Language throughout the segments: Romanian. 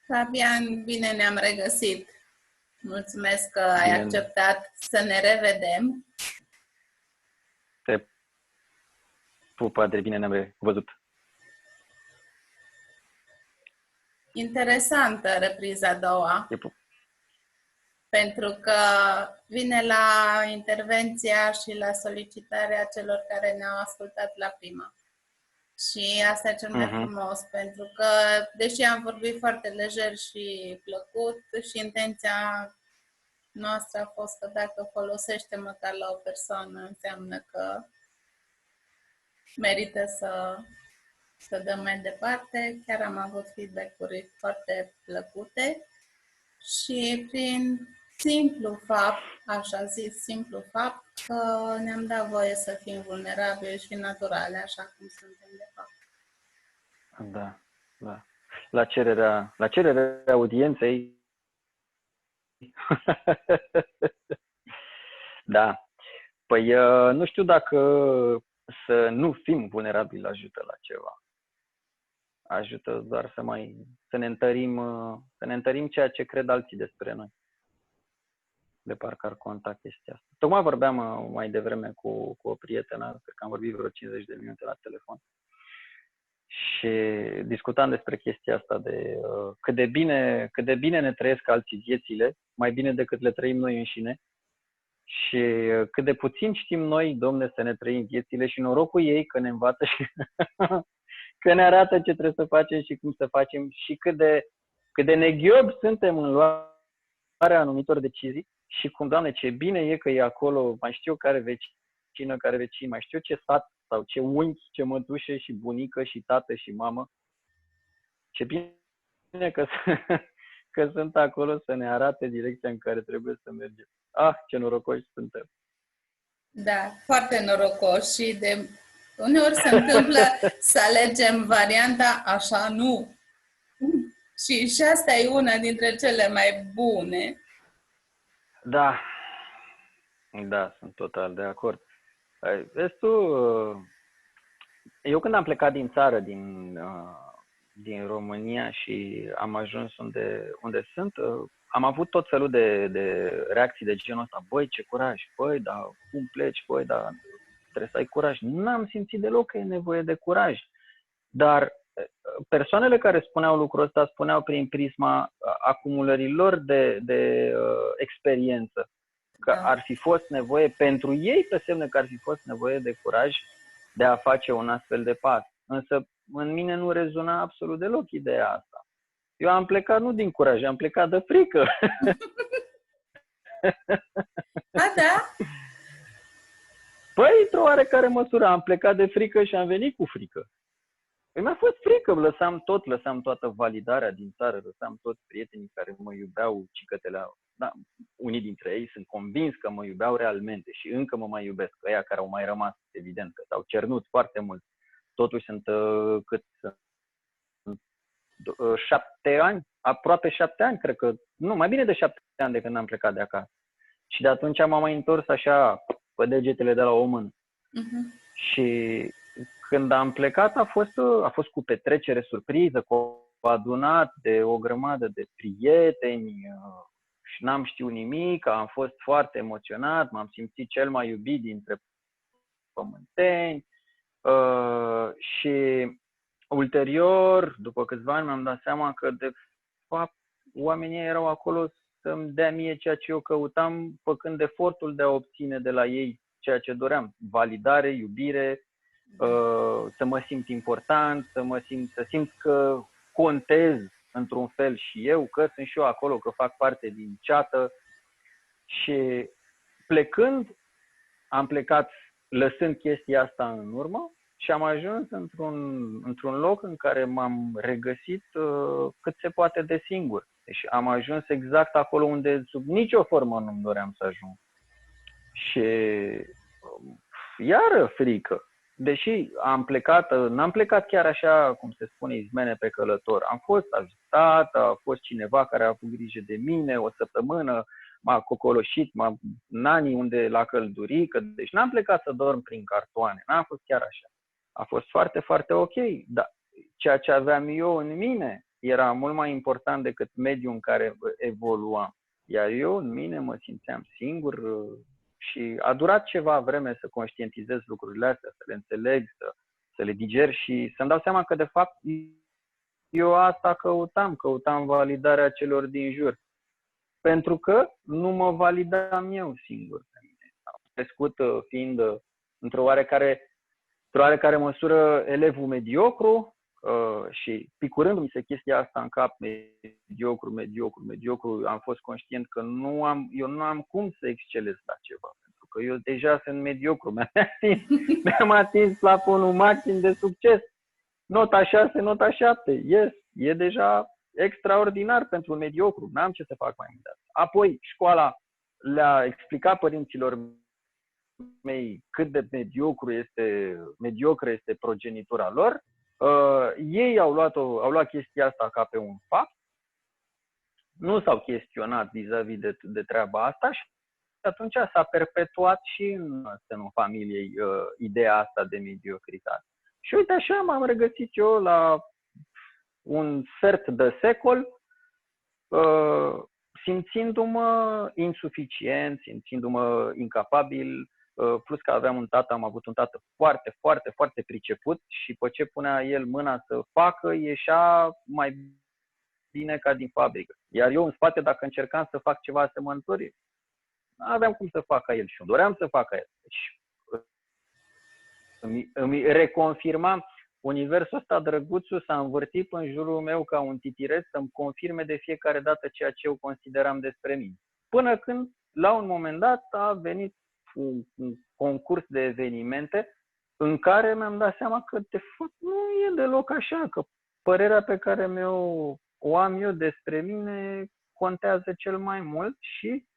Fabian, bine ne-am regăsit. Mulțumesc că ai Bine, acceptat să ne revedem. te pup, Adri, bine ne-am văzut. Interesantă repriza a doua, Te pup. pentru că vine la intervenția și la solicitarea celor care ne-au ascultat la prima. Și asta e cel mai frumos, pentru că, deși am vorbit foarte lejer și plăcut, și intenția noastră a fost că dacă folosește măcar la o persoană, înseamnă că merită să dăm mai departe. Chiar am avut feedback-uri foarte plăcute și prin simplu fapt, așa zis, simplu fapt, că ne-am dat voie să fim vulnerabili și naturale, așa cum suntem de fapt. Da, da. La cererea audienței. Da. Păi nu știu dacă să nu fim vulnerabili ajută la ceva. Ajută doar să ne întărim ceea ce cred alții despre noi. De parcă ar conta chestia asta. Tocmai vorbeam mai devreme cu o prietenă, cred că am vorbit vreo 50 de minute la telefon. Și discutam despre chestia asta de cât de bine ne trăiesc alții viețile, mai bine decât le trăim noi înșine. Și cât de puțin știm noi, Domne, să ne trăim viețile și norocul ei că ne învață și că ne arată ce trebuie să facem și cum să facem și cât de neghiobi suntem în luarea anumitor decizii și cum, Doamne, ce bine e că e acolo, mai știu care vecină, care vecin, mai știu ce sat sau ce unchi, ce mătușe și bunică și tată și mamă. Ce bine că sunt acolo să ne arate direcția în care trebuie să mergem. Ah, ce norocoși suntem! Da, foarte norocoși și de uneori se întâmplă să alegem varianta așa nu. Și asta e una dintre cele mai bune. Da, da, sunt total de acord. Vezi tu, eu când am plecat din țară, din România și am ajuns unde sunt, am avut tot felul de reacții de genul ăsta. Băi, ce curaj! Băi, dar cum pleci? Băi, dar trebuie să ai curaj. N-am simțit deloc că e nevoie de curaj. Dar persoanele care spuneau lucrul ăsta spuneau prin prisma acumulării lor de experiență. Că ar fi fost nevoie, pentru ei pe semne că ar fi fost nevoie de curaj de a face un astfel de pas. Însă în mine nu rezona absolut deloc ideea asta. Eu am plecat nu din curaj, am plecat de frică. A, da? Păi, într-o oarecare măsură, am plecat de frică și am venit cu frică. Mi-a fost frică, lăsam toată validarea din țară, lăsam toți prietenii care mă iubeau, cicătele. Da, unii dintre ei sunt convins că mă iubeau realmente și încă mă mai iubesc. Ăia care au mai rămas, evident, că s-au cernut foarte mult. Totuși sunt 7 ani, aproape 7 ani, cred că, nu, mai bine de 7 ani de când am plecat de acasă. Și de atunci m-am mai întors așa, pe degetele de la o mână. Și când am plecat a fost cu petrecere surpriză, cu adunat de o grămadă de prieteni și n-am știut nimic, am fost foarte emoționat, m-am simțit cel mai iubit dintre pământeni și ulterior, după câțiva ani, mi-am dat seama că de fapt oamenii erau acolo să-mi dea mie ceea ce eu căutam, făcând efortul de a obține de la ei ceea ce doream, validare, iubire, să mă simt important, să simt că contez într-un fel și eu, că sunt și eu acolo, că fac parte din ceată. Și plecând, am plecat lăsând chestia asta în urmă și am ajuns într-un loc în care m-am regăsit cât se poate de singur. Deci am ajuns exact acolo unde sub nicio formă nu-mi doream să ajung. Și iară frică. Deși n-am plecat chiar așa, cum se spune, izmene pe călător. Am fost ajutat, a fost cineva care a avut grijă de mine o săptămână, m-a cocoloșit, nani unde la căldurică. Deci n-am plecat să dorm prin cartoane, n-am fost chiar așa. A fost foarte, foarte ok, dar ceea ce aveam eu în mine era mult mai important decât mediul în care evoluam. Iar eu, în mine, mă simțeam singur și a durat ceva vreme să conștientizez lucrurile astea, să le înțeleg, să le diger și să-mi dau seama că, de fapt, eu asta căutam validarea celor din jur. Pentru că nu mă validam eu singur pe mine. Am crescut fiind într-o oarecare măsură elevul mediocru și picurându-mi se chestia asta în cap, mediocru, am fost conștient că eu nu am cum să excelez la ceva. Pentru că eu deja sunt mediocru. Mi-am atins plafonul maxim de succes. Nota 6, nota 7. Yes, e deja extraordinar pentru un mediocru. N-am ce să fac mai mult. Apoi, școala le-a explicat părinților mei cât de mediocră este progenitura lor. Ei au luat chestia asta ca pe un fapt. Nu s-au chestionat vis-a-vis de treaba asta și atunci s-a perpetuat și în sânul familiei ideea asta de mediocritate. Și uite așa m-am regăsit eu la un sfert de secol, simțindu-mă insuficient, simțindu-mă incapabil, plus că am avut un tată foarte, foarte, foarte priceput și pe ce punea el mâna să facă, ieșea mai bine ca din fabrică. Iar eu în spate, dacă încercam să fac ceva asemănător, nu aveam cum să fac ca el și eu doream să fac ca el. Deci, îmi reconfirmam, universul ăsta drăguțul s-a învârtit în jurul meu ca un titireț să-mi confirme de fiecare dată ceea ce eu consideram despre mine. Până când, la un moment dat, a venit un concurs de evenimente în care mi-am dat seama că, de fapt, nu e deloc așa, că părerea pe care o am eu despre mine contează cel mai mult și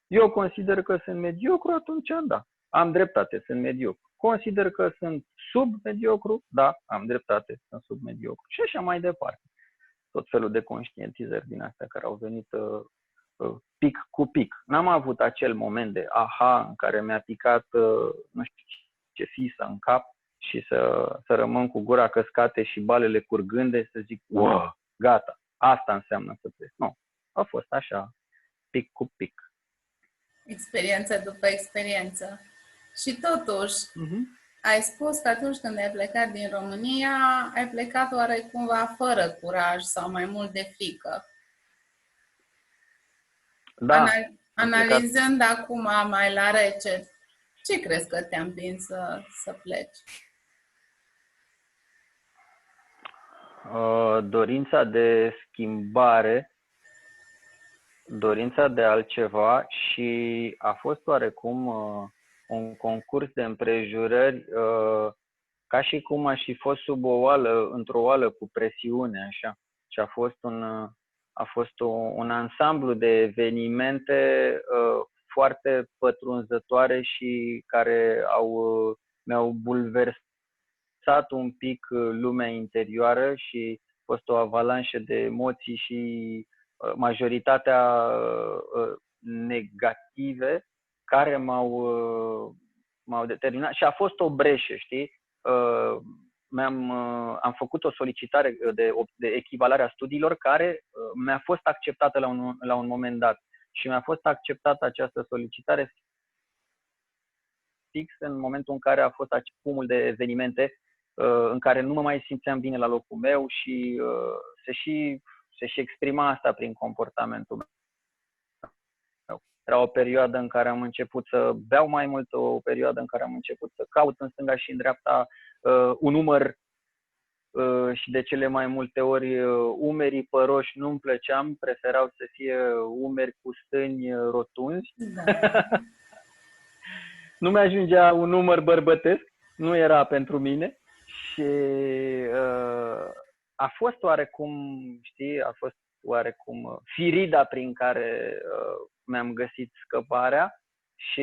eu consider că sunt mediocru, atunci da, am dreptate, sunt mediocru. Consider că sunt submediocru, da, am dreptate, sunt submediocru. Și așa mai departe. Tot felul de conștientizări din astea care au venit pic cu pic. N-am avut acel moment de aha în care mi-a picat, nu știu ce fisă în cap și să rămân cu gura căscate și balele curgânde să zic, wow, gata, asta înseamnă să trăiesc. Nu, a fost așa, pic cu pic. Experiență după experiență. Și totuși, ai spus că atunci când ai plecat din România, ai plecat oarecumva fără curaj sau mai mult de frică. Da. Analizând acum mai la rece, ce crezi că te-a împins să pleci? Dorința de schimbare, dorința de altceva și a fost oarecum un concurs de împrejurări, ca și cum aș fi fost sub într-o oală cu presiune, așa. Și a fost un ansamblu de evenimente foarte pătrunzătoare și care mi-au bulversat un pic lumea interioară și a fost o avalanșă de emoții și majoritatea negative care m-au determinat și a fost o breșă, știi? Am făcut o solicitare de echivalare a studiilor care mi-a fost acceptată la un moment dat și mi-a fost acceptată această solicitare fix în momentul în care a fost acest cumul de evenimente în care nu mă mai simțeam bine la locul meu și se și exprima asta prin comportamentul meu. Era o perioadă în care am început să beau mai mult, o perioadă în care am început să caut în stânga și în dreapta un umăr și de cele mai multe ori umerii păroși nu-mi plăceam, preferau să fie umeri cu stâni rotunzi. Da. Nu mi-ajungea un umăr bărbătesc, nu era pentru mine și a fost oarecum, știi, firida prin care mi-am găsit scăparea și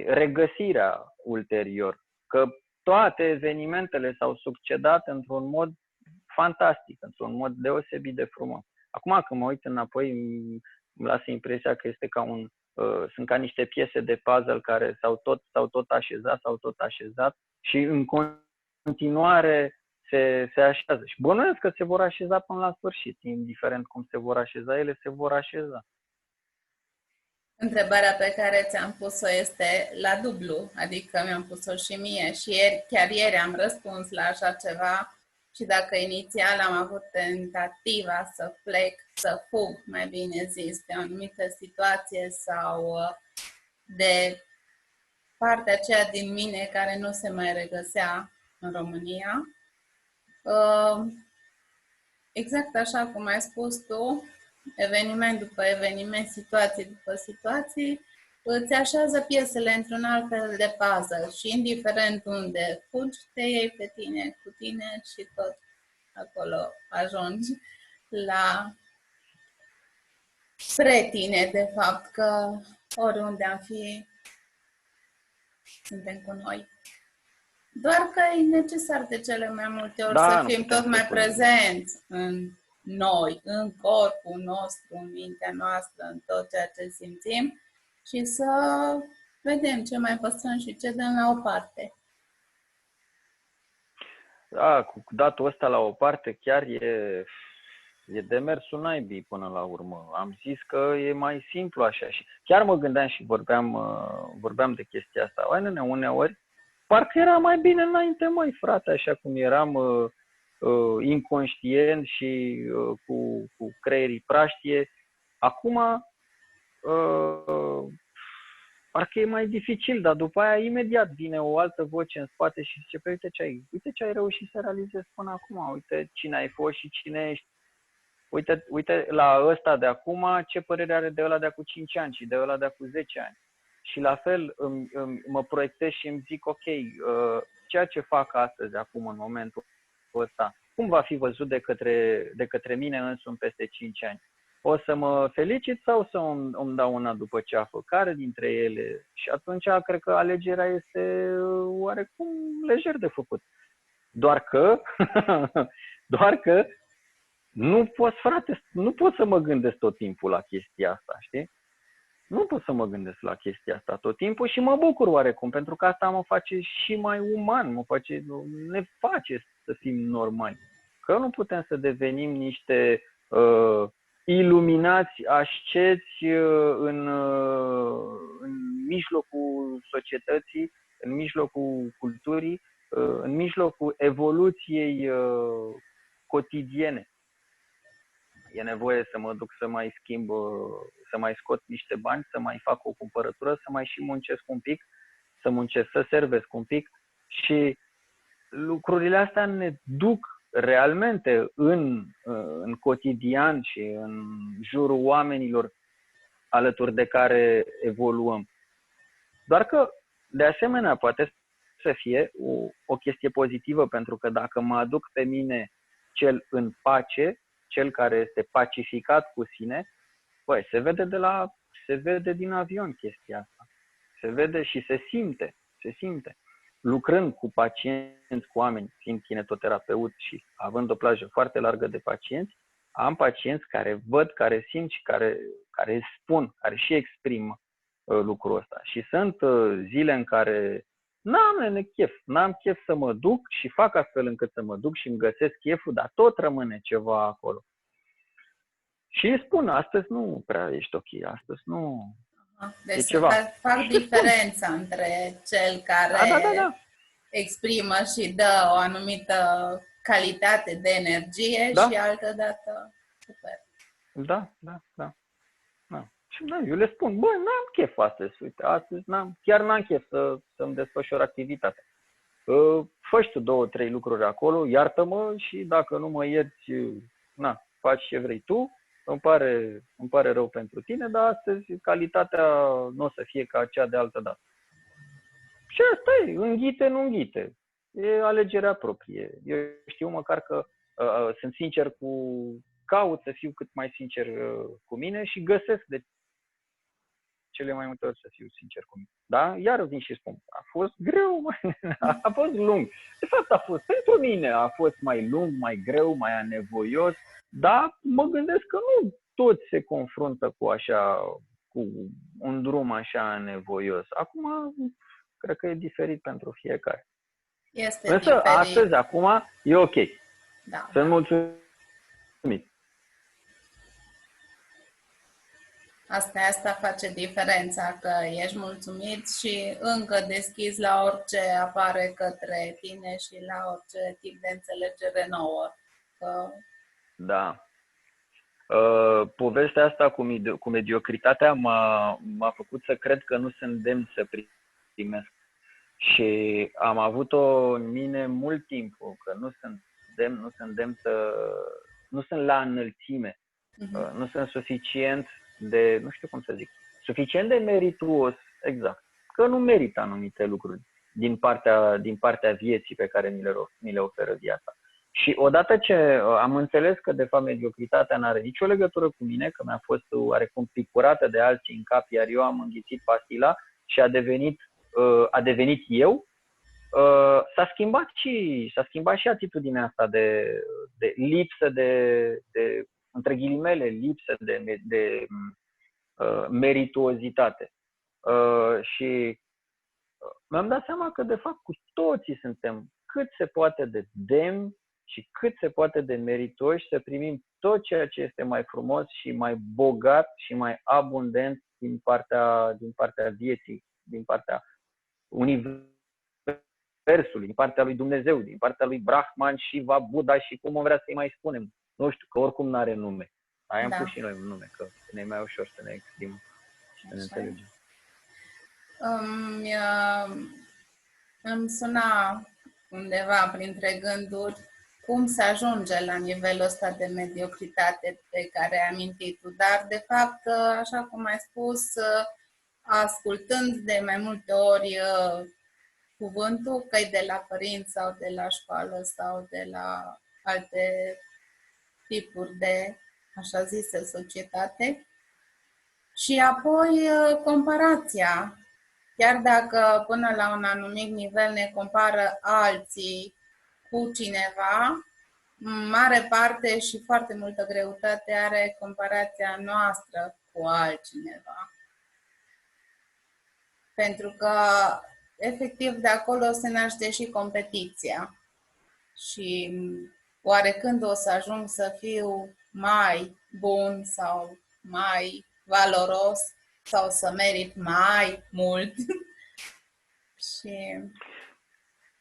regăsirea ulterior. Că toate evenimentele s-au succedat într-un mod fantastic, într-un mod deosebit de frumos. Acum când mă uit înapoi, îmi lasă impresia că sunt ca niște piese de puzzle care s-au tot așezat și în continuare se așează. Și bănuiesc că se vor așeza până la sfârșit. Indiferent cum se vor așeza ele, se vor așeza. Întrebarea pe care ți-am pus-o este la dublu, adică mi-am pus-o și mie și chiar ieri am răspuns la așa ceva și dacă inițial am avut tentativa să plec, să fug, mai bine zis, de o anumită situație sau de partea aceea din mine care nu se mai regăsea în România, exact așa cum ai spus tu, eveniment după eveniment, situații după situații, îți așează piesele într-un alt fel de puzzle și indiferent unde fugi, te iei pe tine, cu tine și tot acolo ajungi la spre tine, de fapt, că oriunde am fi, suntem cu noi. Doar că e necesar de cele mai multe ori să fim tot mai prezenți în noi, în corpul nostru, în mintea noastră, în tot ceea ce simțim și să vedem ce mai păstrăm și ce dăm la o parte. Da, cu datul ăsta la o parte chiar e demersul naibii până la urmă. Am zis că e mai simplu așa și chiar mă gândeam și vorbeam de chestia asta. Uneori, parcă era mai bine înainte, măi, frate, așa cum eram inconștient și cu creierii praștie. Acum, parcă e mai dificil, dar după aia imediat vine o altă voce în spate și zice, uite ce ai reușit să realizezi până acum, uite cine ai fost și cine ești. Uite la ăsta de acum, ce părere are de ăla de acum 5 ani și de ăla de acum 10 ani. Și la fel mă proiectez și îmi zic, ok, ceea ce fac astăzi, acum, în momentul ăsta, cum va fi văzut de către mine însumi peste 5 ani? O să mă felicit sau să îmi dau una după ceafă? Care dintre ele? Și atunci cred că alegerea este oarecum lejer de făcut. Doar că nu pot, frate, nu pot să mă gândesc tot timpul la chestia asta, știi? Nu pot să mă gândesc la chestia asta tot timpul și mă bucur oarecum, pentru că asta mă face și mai uman, ne face să fim normali. Că nu putem să devenim niște iluminați asceți în mijlocul societății, în mijlocul culturii, în mijlocul evoluției cotidiene. E nevoie să mă duc să mai schimb, să mai scot niște bani, să mai fac o cumpărătură, să mai și muncesc un pic, să servesc un pic și lucrurile astea ne duc realmente în cotidian și în jurul oamenilor alături de care evoluăm. Doar că, de asemenea, poate să fie o chestie pozitivă, pentru că dacă mă aduc pe mine cel în pace, cel care este pacificat cu sine, băi, se vede din avion chestia asta. Se vede și se simte. Lucrând cu pacienți, cu oameni, fiind kinetoterapeut și având o plajă foarte largă de pacienți, am pacienți care văd, care simt și care spun, care și exprimă lucrul ăsta. Și sunt zile în care n-am chef să mă duc și fac astfel încât să mă duc și îmi găsesc cheful, dar tot rămâne ceva acolo. Și îi spun, astăzi nu prea ești ok, astăzi nu... Deci fac diferența între cel care exprimă și dă o anumită calitate de energie și altă dată super. Da. Și eu le spun, n-am chef astăzi, uite, astăzi chiar n-am chef să-mi desfășor activitatea. Fă tu 2-3 lucruri acolo, iartă-mă și dacă nu mă ierți, faci ce vrei tu, îmi pare rău pentru tine, dar astăzi calitatea nu o să fie ca cea de altă dată. Și asta e, înghite, nu înghite. E alegerea proprie. Eu știu măcar că sunt sincer caut să fiu cât mai sincer cu mine și găsesc de cele mai multe ori să fiu sincer cu mine. Da? Iar vin și spun, a fost greu, a fost lung. De fapt, pentru mine a fost mai lung, mai greu, mai anevoios, dar mă gândesc că nu toți se confruntă cu un drum așa anevoios. Acum, cred că e diferit pentru fiecare. Este Însă, diferit. astăzi, acum, e ok. Da, Sunt da. mulțumit. Asta face diferența, că ești mulțumit și încă deschizi la orice apare către tine și la orice tip de înțelegere nouă. Că... Da. Povestea asta cu mediocritatea m-a făcut să cred că nu sunt demn să primesc. Și am avut-o în mine mult timp, că nu sunt demn nu sunt la înălțime, nu sunt suficient de, nu știu cum să zic, suficient de merituos, exact, că nu merit anumite lucruri din partea vieții pe care mi le oferă viața. Și odată ce am înțeles că de fapt mediocritatea nu are nicio legătură cu mine, că mi-a fost oarecum picurată de alții în cap, iar eu am înghițit pastila și a devenit eu, s-a schimbat și atitudinea asta de lipsă de între ghilimele, lipsă de merituozitate. Și mi-am dat seama că de fapt cu toții suntem cât se poate de demni și cât se poate de meritoși să primim tot ceea ce este mai frumos și mai bogat și mai abundent din partea vieții, din partea universului, din partea lui Dumnezeu, din partea lui Brahman, Shiva, Buddha și cum o vrea să-i mai spunem. Nu știu, că oricum nu are nume. Aia am pus și noi un nume, că ne e mai ușor să ne exprimăm și să ne înțelegem. Îmi suna undeva printre gânduri cum se ajunge la nivelul ăsta de mediocritate pe care ai amintit tu, dar de fapt, așa cum ai spus, ascultând de mai multe ori cuvântul, că e de la părinți sau de la școală sau de la alte tipuri de, așa zisă, societate, și apoi comparația. Chiar dacă până la un anumit nivel ne compară alții cu cineva, mare parte și foarte multă greutate are comparația noastră cu altcineva. Pentru că, efectiv, de acolo se naște și competiția. Și oare când o să ajung să fiu mai bun sau mai valoros sau să merit mai mult?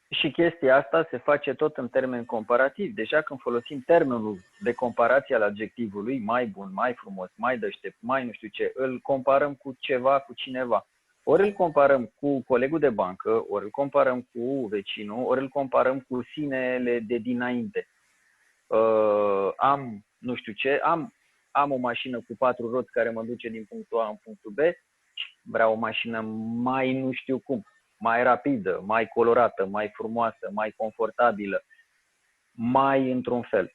Și chestia asta se face tot în termeni comparativi. Deja când folosim termenul de comparație al adjectivului, mai bun, mai frumos, mai deștept, mai nu știu ce, îl comparăm cu ceva, cu cineva. Ori îl comparăm cu colegul de bancă, ori îl comparăm cu vecinul, ori îl comparăm cu sinele de dinainte. Am nu știu ce, am o mașină cu 4 roți care mă duce din punctul A în punctul B, vreau o mașină mai nu știu cum, mai rapidă, mai colorată, mai frumoasă, mai confortabilă, mai într-un fel.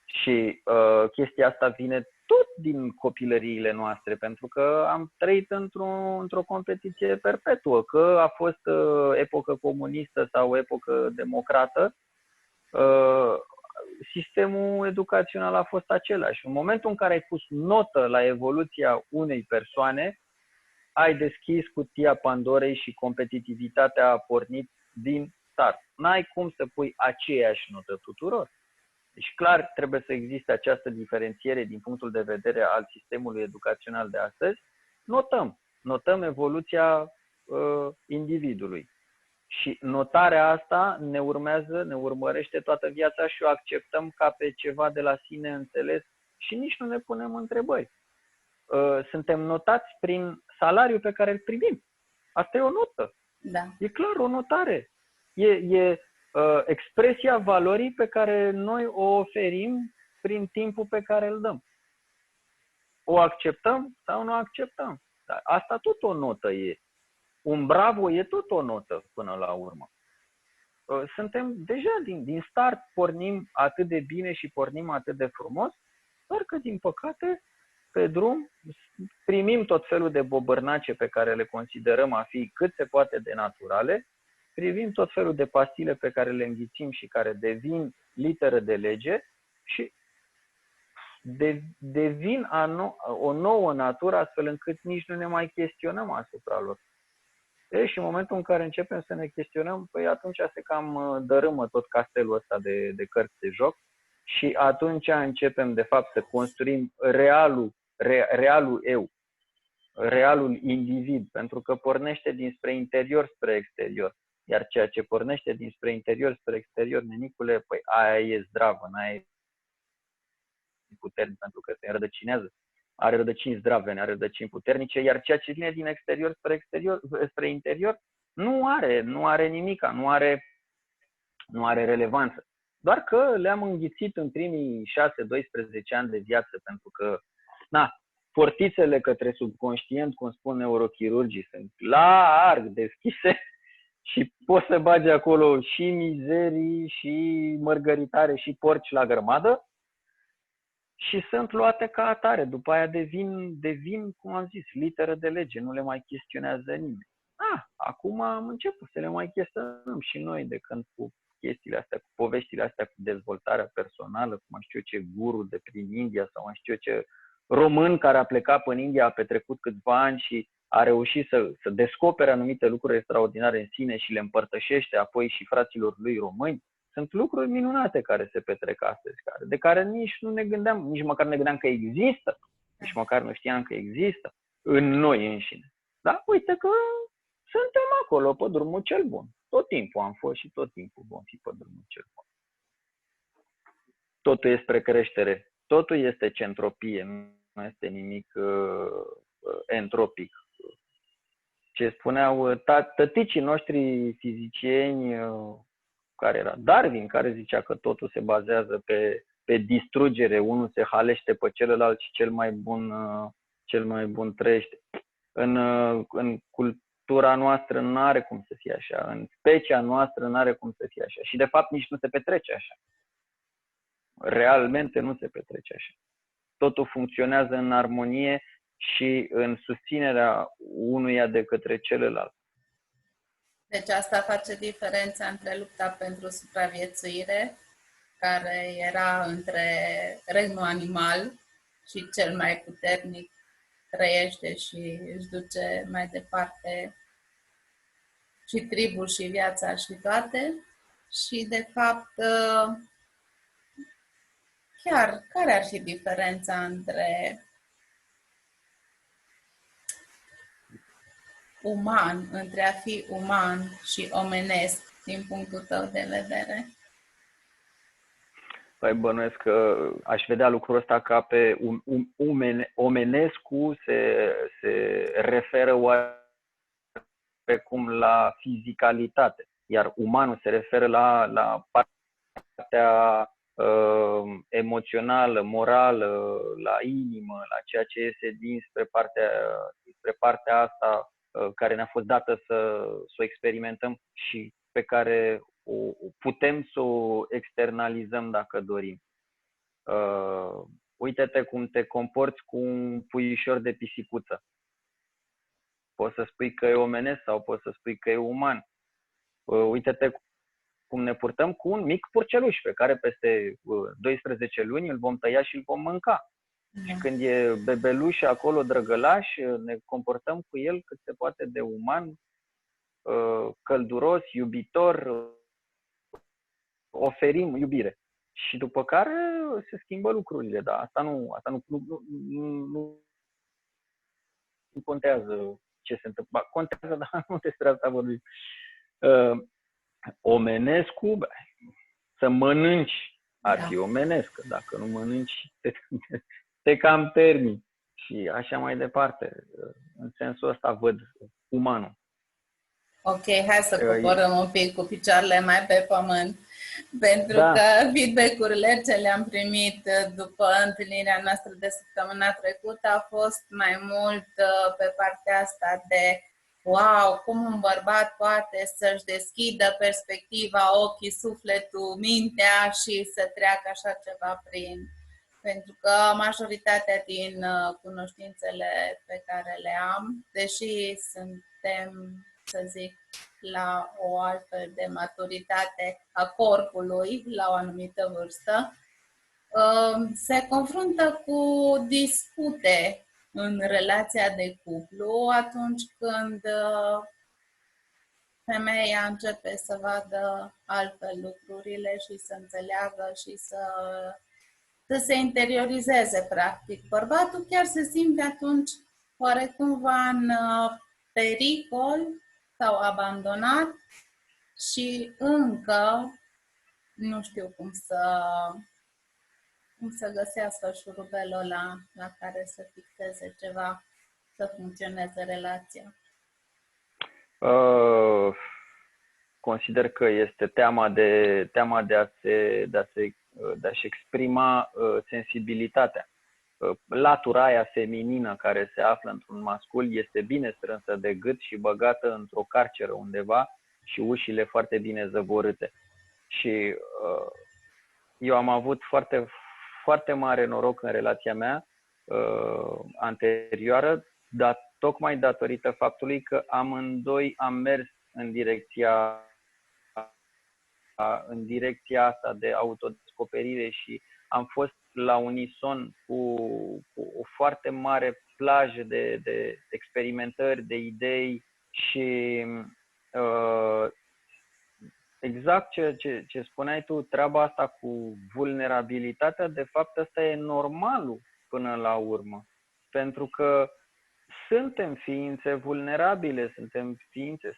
Și chestia asta vine tot din copilăriile noastre, pentru că am trăit într-o competiție perpetuă, că a fost epocă comunistă sau epocă democrată, sistemul educațional a fost același. În momentul în care ai pus notă la evoluția unei persoane, ai deschis cutia Pandorei și competitivitatea a pornit din start. N-ai cum să pui aceeași notă tuturor. Deci clar trebuie să existe această diferențiere din punctul de vedere al sistemului educațional de astăzi. Notăm evoluția individului. Și notarea asta ne urmărește toată viața și o acceptăm ca pe ceva de la sine înțeles și nici nu ne punem întrebări. Suntem notați prin salariul pe care îl primim. Asta e o notă. Da. E clar, o notare. E expresia valorii pe care noi o oferim prin timpul pe care îl dăm. O acceptăm sau nu o acceptăm. Dar asta tot o notă e. Un bravo e tot o notă până la urmă. Suntem deja din start pornim atât de bine și pornim atât de frumos, doar că din păcate pe drum primim tot felul de bobărnace pe care le considerăm a fi cât se poate de naturale, privim tot felul de pastile pe care le înghițim și care devin literă de lege și devin o nouă natură astfel încât nici nu ne mai chestionăm asupra lor. Și în momentul în care începem să ne chestionăm, păi atunci se cam dărâmă tot castelul ăsta de cărți de joc și atunci începem de fapt să construim realul eu, realul individ, pentru că pornește dinspre interior spre exterior. Iar ceea ce pornește dinspre interior spre exterior, nenicule, păi aia e zdravă, aia e puternic, pentru că se înrădăcinează. Are rădăcini zdravene, are rădăcini puternice, iar ceea ce vine din exterior spre interior nu are nimica, nu are relevanță. Doar că le-am înghițit în primii 6-12 ani de viață, pentru că portițele către subconștient, cum spun neurochirurgii, sunt larg deschise și poți să bagi acolo și mizerii, și mărgăritare, și porci la grămadă și sunt luate ca atare. După aia devin, cum am zis, literă de lege, nu le mai chestionează nimeni. Acum am început să le mai chestionăm și noi, de când cu chestiile astea, cu poveștile astea, cu dezvoltarea personală, cum știu ce guru de prin India sau știu ce român care a plecat până în India, a petrecut câțiva ani și a reușit să descopere anumite lucruri extraordinare în sine și le împărtășește apoi și fraților lui români. Sunt lucruri minunate care se petrec astăzi, de care nici măcar nu ne gândeam că există, nici măcar nu știam că există în noi înșine. Da? Uite că suntem acolo pe drumul cel bun. Tot timpul am fost și tot timpul vom fi pe drumul cel bun. Totul este spre creștere. Totul este centropie, nu este nimic entropic. Ce spuneau tăticii noștri fizicieni, care era Darwin, care zicea că totul se bazează pe distrugere, unul se halește pe celălalt și cel mai bun trăiește. În cultura noastră nu are cum să fie așa, în specia noastră nu are cum să fie așa și de fapt nici nu se petrece așa. Realmente nu se petrece așa. Totul funcționează în armonie și în susținerea unuia de către celălalt. Deci asta face diferența între lupta pentru supraviețuire, care era între regnul animal și cel mai puternic trăiește și își duce mai departe și tribul și viața și toate. Și de fapt, chiar care ar fi diferența între între a fi uman și omenesc, din punctul tău de vedere? Păi bănuiesc că aș vedea lucrul ăsta ca pe omenescu se referă oarecum la fizicalitate, iar umanul se referă la partea emoțională, morală, la inimă, la ceea ce iese dinspre partea asta care ne-a fost dată să o experimentăm și pe care putem să o externalizăm dacă dorim. Uite-te cum te comporți cu un puișor de pisicuță. Poți să spui că e omenesc sau poți să spui că e uman. Uite-te cum ne purtăm cu un mic purceluș pe care peste 12 luni îl vom tăia și îl vom mânca. Și când e bebeluș acolo, drăgălaș, ne comportăm cu el cât se poate de uman, călduros, iubitor, oferim iubire. Și după care se schimbă lucrurile, dar asta nu contează ce se întâmplă. Contează, dar nu despre asta vorbim. Omenescu, să mănânci ar fi omenesc, dacă nu mănânci te cam termini și așa mai departe. În sensul ăsta văd umanul. Ok, hai să coborăm un pic cu picioarele mai pe pământ, pentru că feedback-urile ce le-am primit după întâlnirea noastră de săptămâna trecută a fost mai mult pe partea asta de wow, cum un bărbat poate să-și deschidă perspectiva, ochii, sufletul, mintea și să treacă așa ceva prin. Pentru că majoritatea din cunoștințele pe care le am, deși suntem, să zic, la o altfel de maturitate a corpului, la o anumită vârstă, se confruntă cu dispute în relația de cuplu atunci când femeia începe să vadă altfel lucrurile și să înțeleagă și să se interiorizeze, practic. Bărbatul chiar se simte atunci oarecumva în pericol sau abandonat și încă nu știu cum să găsească șurubelul ăla la care să fixeze ceva, să funcționeze relația. Consider că este teama de a-și exprima sensibilitatea. Latura aia feminină care se află într-un mascul este bine strânsă de gât și băgată într-o carceră undeva și ușile foarte bine zăvorâte. Și eu am avut foarte, foarte mare noroc în relația mea anterioară, dar tocmai datorită faptului că amândoi am mers în direcția asta de autodescoperire și am fost la unison cu o foarte mare plajă de experimentări, de idei și exact ce spuneai tu, treaba asta cu vulnerabilitatea, de fapt asta e normalul până la urmă, pentru că suntem ființe vulnerabile,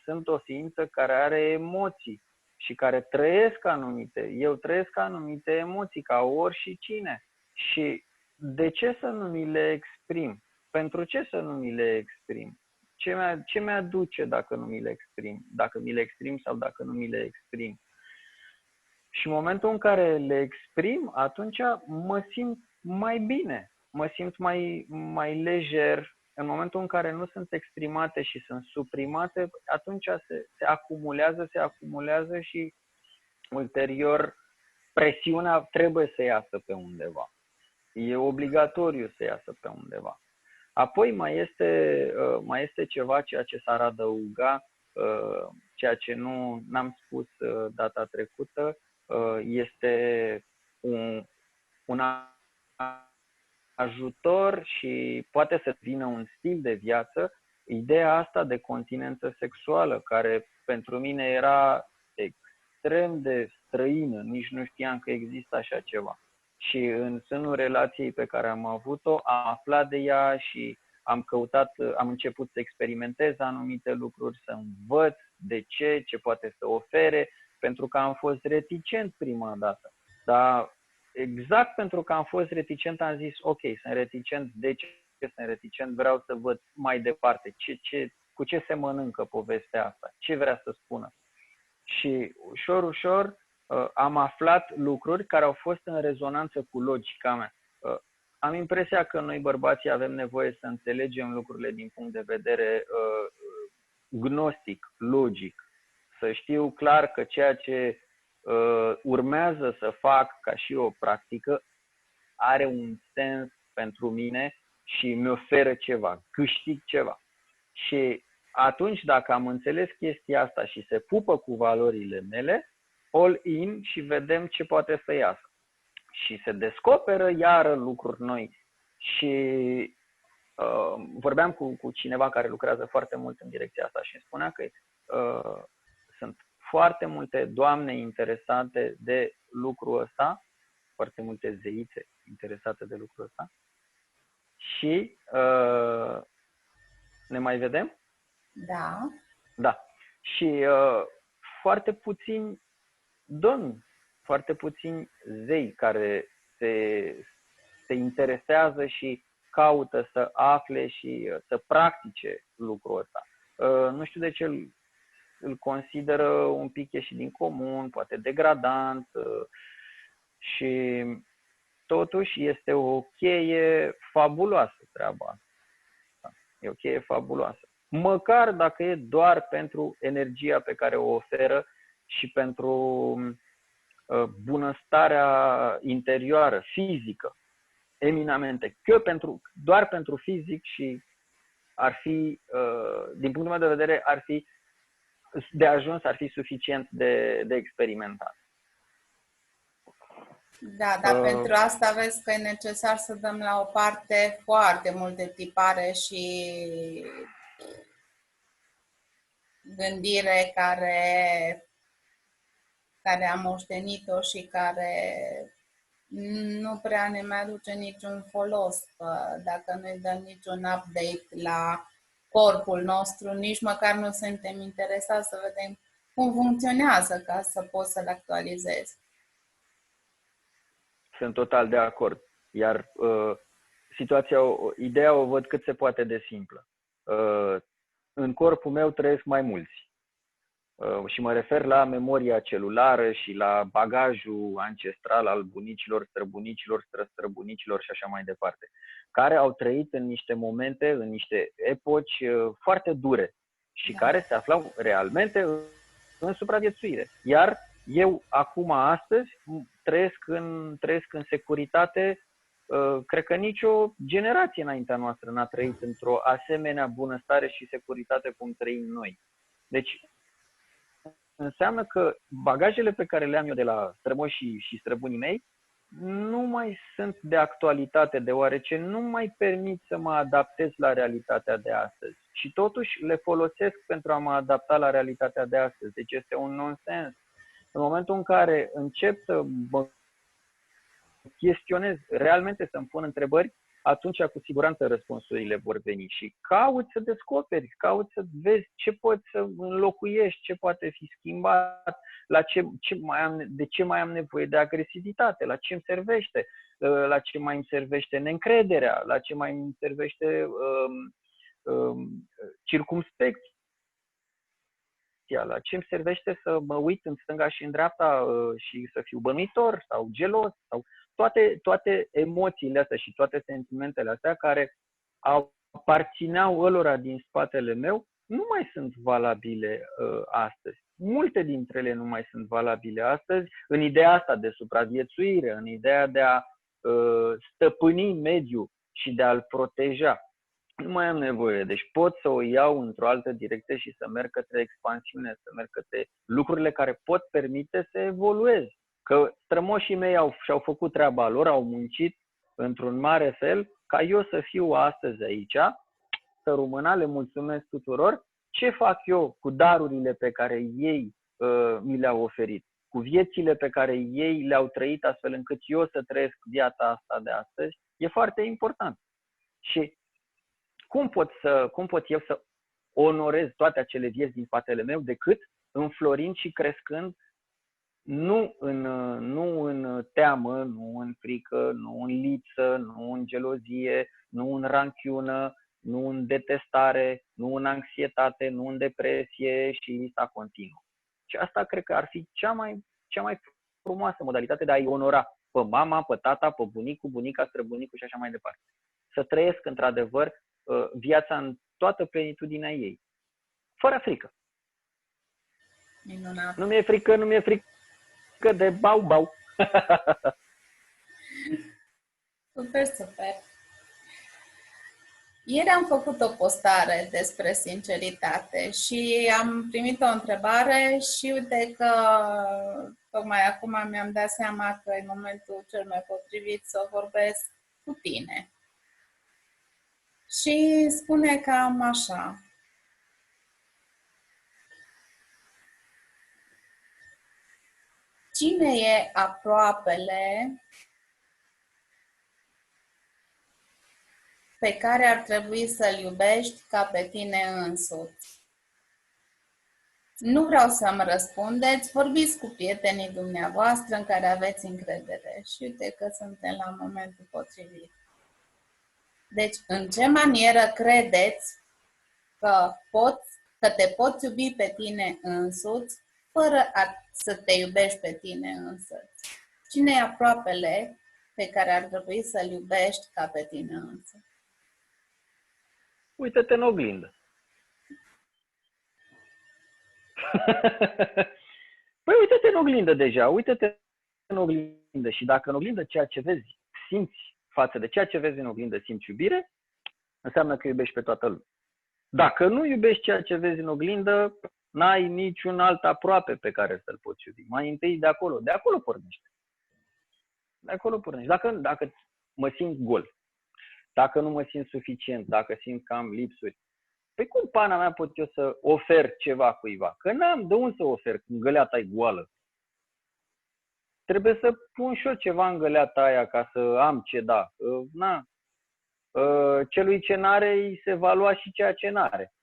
sunt o ființă care are emoții și care eu trăiesc anumite emoții ca oricine. Și de ce să nu mi le exprim? Pentru ce să nu mi le exprim? Ce mi-aduce dacă nu mi le exprim? Dacă mi le exprim sau dacă nu mi le exprim? Și în momentul în care le exprim, atunci mă simt mai bine, mă simt mai lejer. În momentul în care nu sunt exprimate și sunt suprimate, atunci se acumulează și ulterior presiunea trebuie să iasă pe undeva. E obligatoriu să iasă pe undeva. Apoi mai este ceva, ceea ce s-ar adăuga, ceea ce n-am spus data trecută, este un ajutor și poate să devină un stil de viață, ideea asta de continență sexuală, care pentru mine era extrem de străină, nici nu știam că există așa ceva. Și în sânul relației pe care am avut-o, am aflat de ea și am început să experimentez anumite lucruri, să învăț de ce poate să ofere, pentru că am fost reticent prima dată. Dar exact pentru că am fost reticent, am zis, ok, sunt reticent, de ce sunt reticent? Vreau să văd mai departe cu ce se mănâncă povestea asta, ce vrea să spună. Și ușor am aflat lucruri care au fost în rezonanță cu logica mea. Am impresia că noi bărbații avem nevoie să înțelegem lucrurile din punct de vedere gnostic, logic. Să știu clar că ceea ce urmează să fac ca și o practică are un sens pentru mine și mi oferă ceva, câștig ceva. Și atunci, dacă am înțeles chestia asta și se pupă cu valorile mele, all in și vedem ce poate să iasă. Și se descoperă iară lucruri noi. Și vorbeam cu cineva care lucrează foarte mult în direcția asta și îmi spunea că sunt foarte multe doamne interesate de lucrul ăsta, foarte multe zeițe interesate de lucrul ăsta. Și ne mai vedem? Da. Da. Și foarte puțini domni, foarte puțini zei care se interesează și caută să afle și să practice lucrul ăsta. Nu știu de ce îl consideră un pic ieșit din comun, poate degradant și totuși este o cheie fabuloasă treaba asta. E o cheie fabuloasă. Măcar dacă e doar pentru energia pe care o oferă și pentru bunăstarea interioară, fizică, eminamente. Că doar pentru fizic și ar fi, din punctul meu de vedere, ar fi de ajuns, ar fi suficient de experimentat. Da, dar pentru asta vezi că e necesar să dăm la o parte foarte multe tipare și gândire care am moștenit-o și care nu prea ne mai aduce niciun folos, că dacă nu-i dăm niciun update la corpul nostru, nici măcar nu suntem interesați să vedem cum funcționează ca să poți să-l actualizezi. Sunt total de acord. Iar ideea o văd cât se poate de simplă. În corpul meu trăiesc mai mulți. Și mă refer la memoria celulară și la bagajul ancestral al bunicilor, străbunicilor, străbunicilor și așa mai departe, care au trăit în niște momente, în niște epoci foarte dure și care se aflau realmente în supraviețuire. Iar eu acum, astăzi, trăiesc în securitate. Cred că nicio generație înaintea noastră n-a trăit într-o asemenea bunăstare și securitate cum trăim noi. Deci, înseamnă că bagajele pe care le am eu de la strămoșii și străbunii mei nu mai sunt de actualitate, deoarece nu mai permit să mă adaptez la realitatea de astăzi. Și totuși le folosesc pentru a mă adapta la realitatea de astăzi. Deci este un nonsens. În momentul în care încep să mă chestionez, realmente să-mi pun întrebări, atunci cu siguranță răspunsurile vor veni și cauți să descoperi, cauți să vezi ce poți să înlocuiești, ce poate fi schimbat, de ce mai am nevoie de agresivitate, la ce îmi servește, la ce mai îmi servește neîncrederea, la ce mai îmi servește circumspecția, la ce îmi servește să mă uit în stânga și în dreapta și să fiu bănuitor sau gelos sau toate emoțiile astea și toate sentimentele astea care aparțineau ălora din spatele meu nu mai sunt valabile astăzi. Multe dintre ele nu mai sunt valabile astăzi în ideea asta de supraviețuire, în ideea de a stăpâni mediul și de a-l proteja. Nu mai am nevoie, deci pot să o iau într-o altă direcție și să merg către expansiune, să merg către lucrurile care pot permite să evoluez. Că strămoșii mei și-au făcut treaba lor, au muncit într-un mare fel ca eu să fiu astăzi aici, să rămână, le mulțumesc tuturor. Ce fac eu cu darurile pe care ei mi le-au oferit, cu viețile pe care ei le-au trăit astfel încât eu să trăiesc viața asta de astăzi, e foarte important. Și cum pot eu să onorez toate acele vieți din spatele meu decât înflorind și crescând nu în teamă, nu în frică, nu în lipsă, nu în gelozie, nu în ranchiună, nu în detestare, nu în anxietate, nu în depresie și lista continuă. Și asta cred că ar fi cea mai frumoasă modalitate de a-i onora pe mama, pe tata, pe bunicul, bunica, străbunicul și așa mai departe. Să trăiesc într-adevăr viața în toată plenitudinea ei, fără frică. Minunat. Nu mi-e frică de bau-bau. Super. Ieri am făcut o postare despre sinceritate și am primit o întrebare și uite că tocmai acum mi-am dat seama că e momentul cel mai potrivit să vorbesc cu tine. Și spune cam așa. Cine e aproapele pe care ar trebui să-l iubești ca pe tine însuți? Nu vreau să-mi răspundeți, vorbiți cu prietenii dumneavoastră în care aveți încredere și uite că suntem la momentul potrivit. Deci, în ce manieră credeți că te poți iubi pe tine însuți fără să te iubești pe tine însuți? Cine e aproapele pe care ar trebui să-l iubești ca pe tine însuți? Uită-te în oglindă. Păi uite-te în oglindă deja, uite-te în oglindă și dacă în oglindă ceea ce vezi, simți față de ceea ce vezi în oglindă, simți iubire, înseamnă că iubești pe toată lumea. Dacă nu iubești ceea ce vezi în oglindă, n-ai niciun alt aproape pe care să-l poți iubi. Mai întâi de acolo pornește. De acolo pornește. Dacă mă simt gol, dacă nu mă simt suficient, dacă simt că am lipsuri, Păi cum pana mea pot eu să ofer ceva cuiva? Că n-am de unde să ofer când găleata e goală. Trebuie să pun și eu ceva în găleata aia ca să am ce da. Na. Celui ce n-are îi se va lua și ceea ce n-are.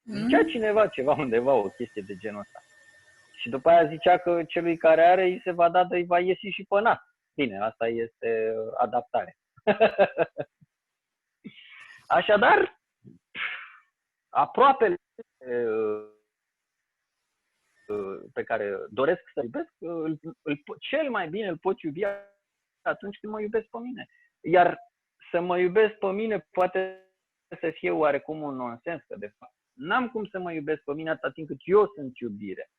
Zicea cineva ceva undeva, o chestie de genul ăsta. Și după aia zicea că celui care are îi se va da, îi va ieși și pe nas. Bine, asta este adaptare. Așadar, aproapele pe care doresc să iubesc, cel mai bine îl pot iubi atunci când mă iubesc pe mine. Iar să mă iubesc pe mine poate să fie oarecum un nonsens, că de fapt n-am cum să mă iubesc pe mine atâta timp cât eu sunt iubire.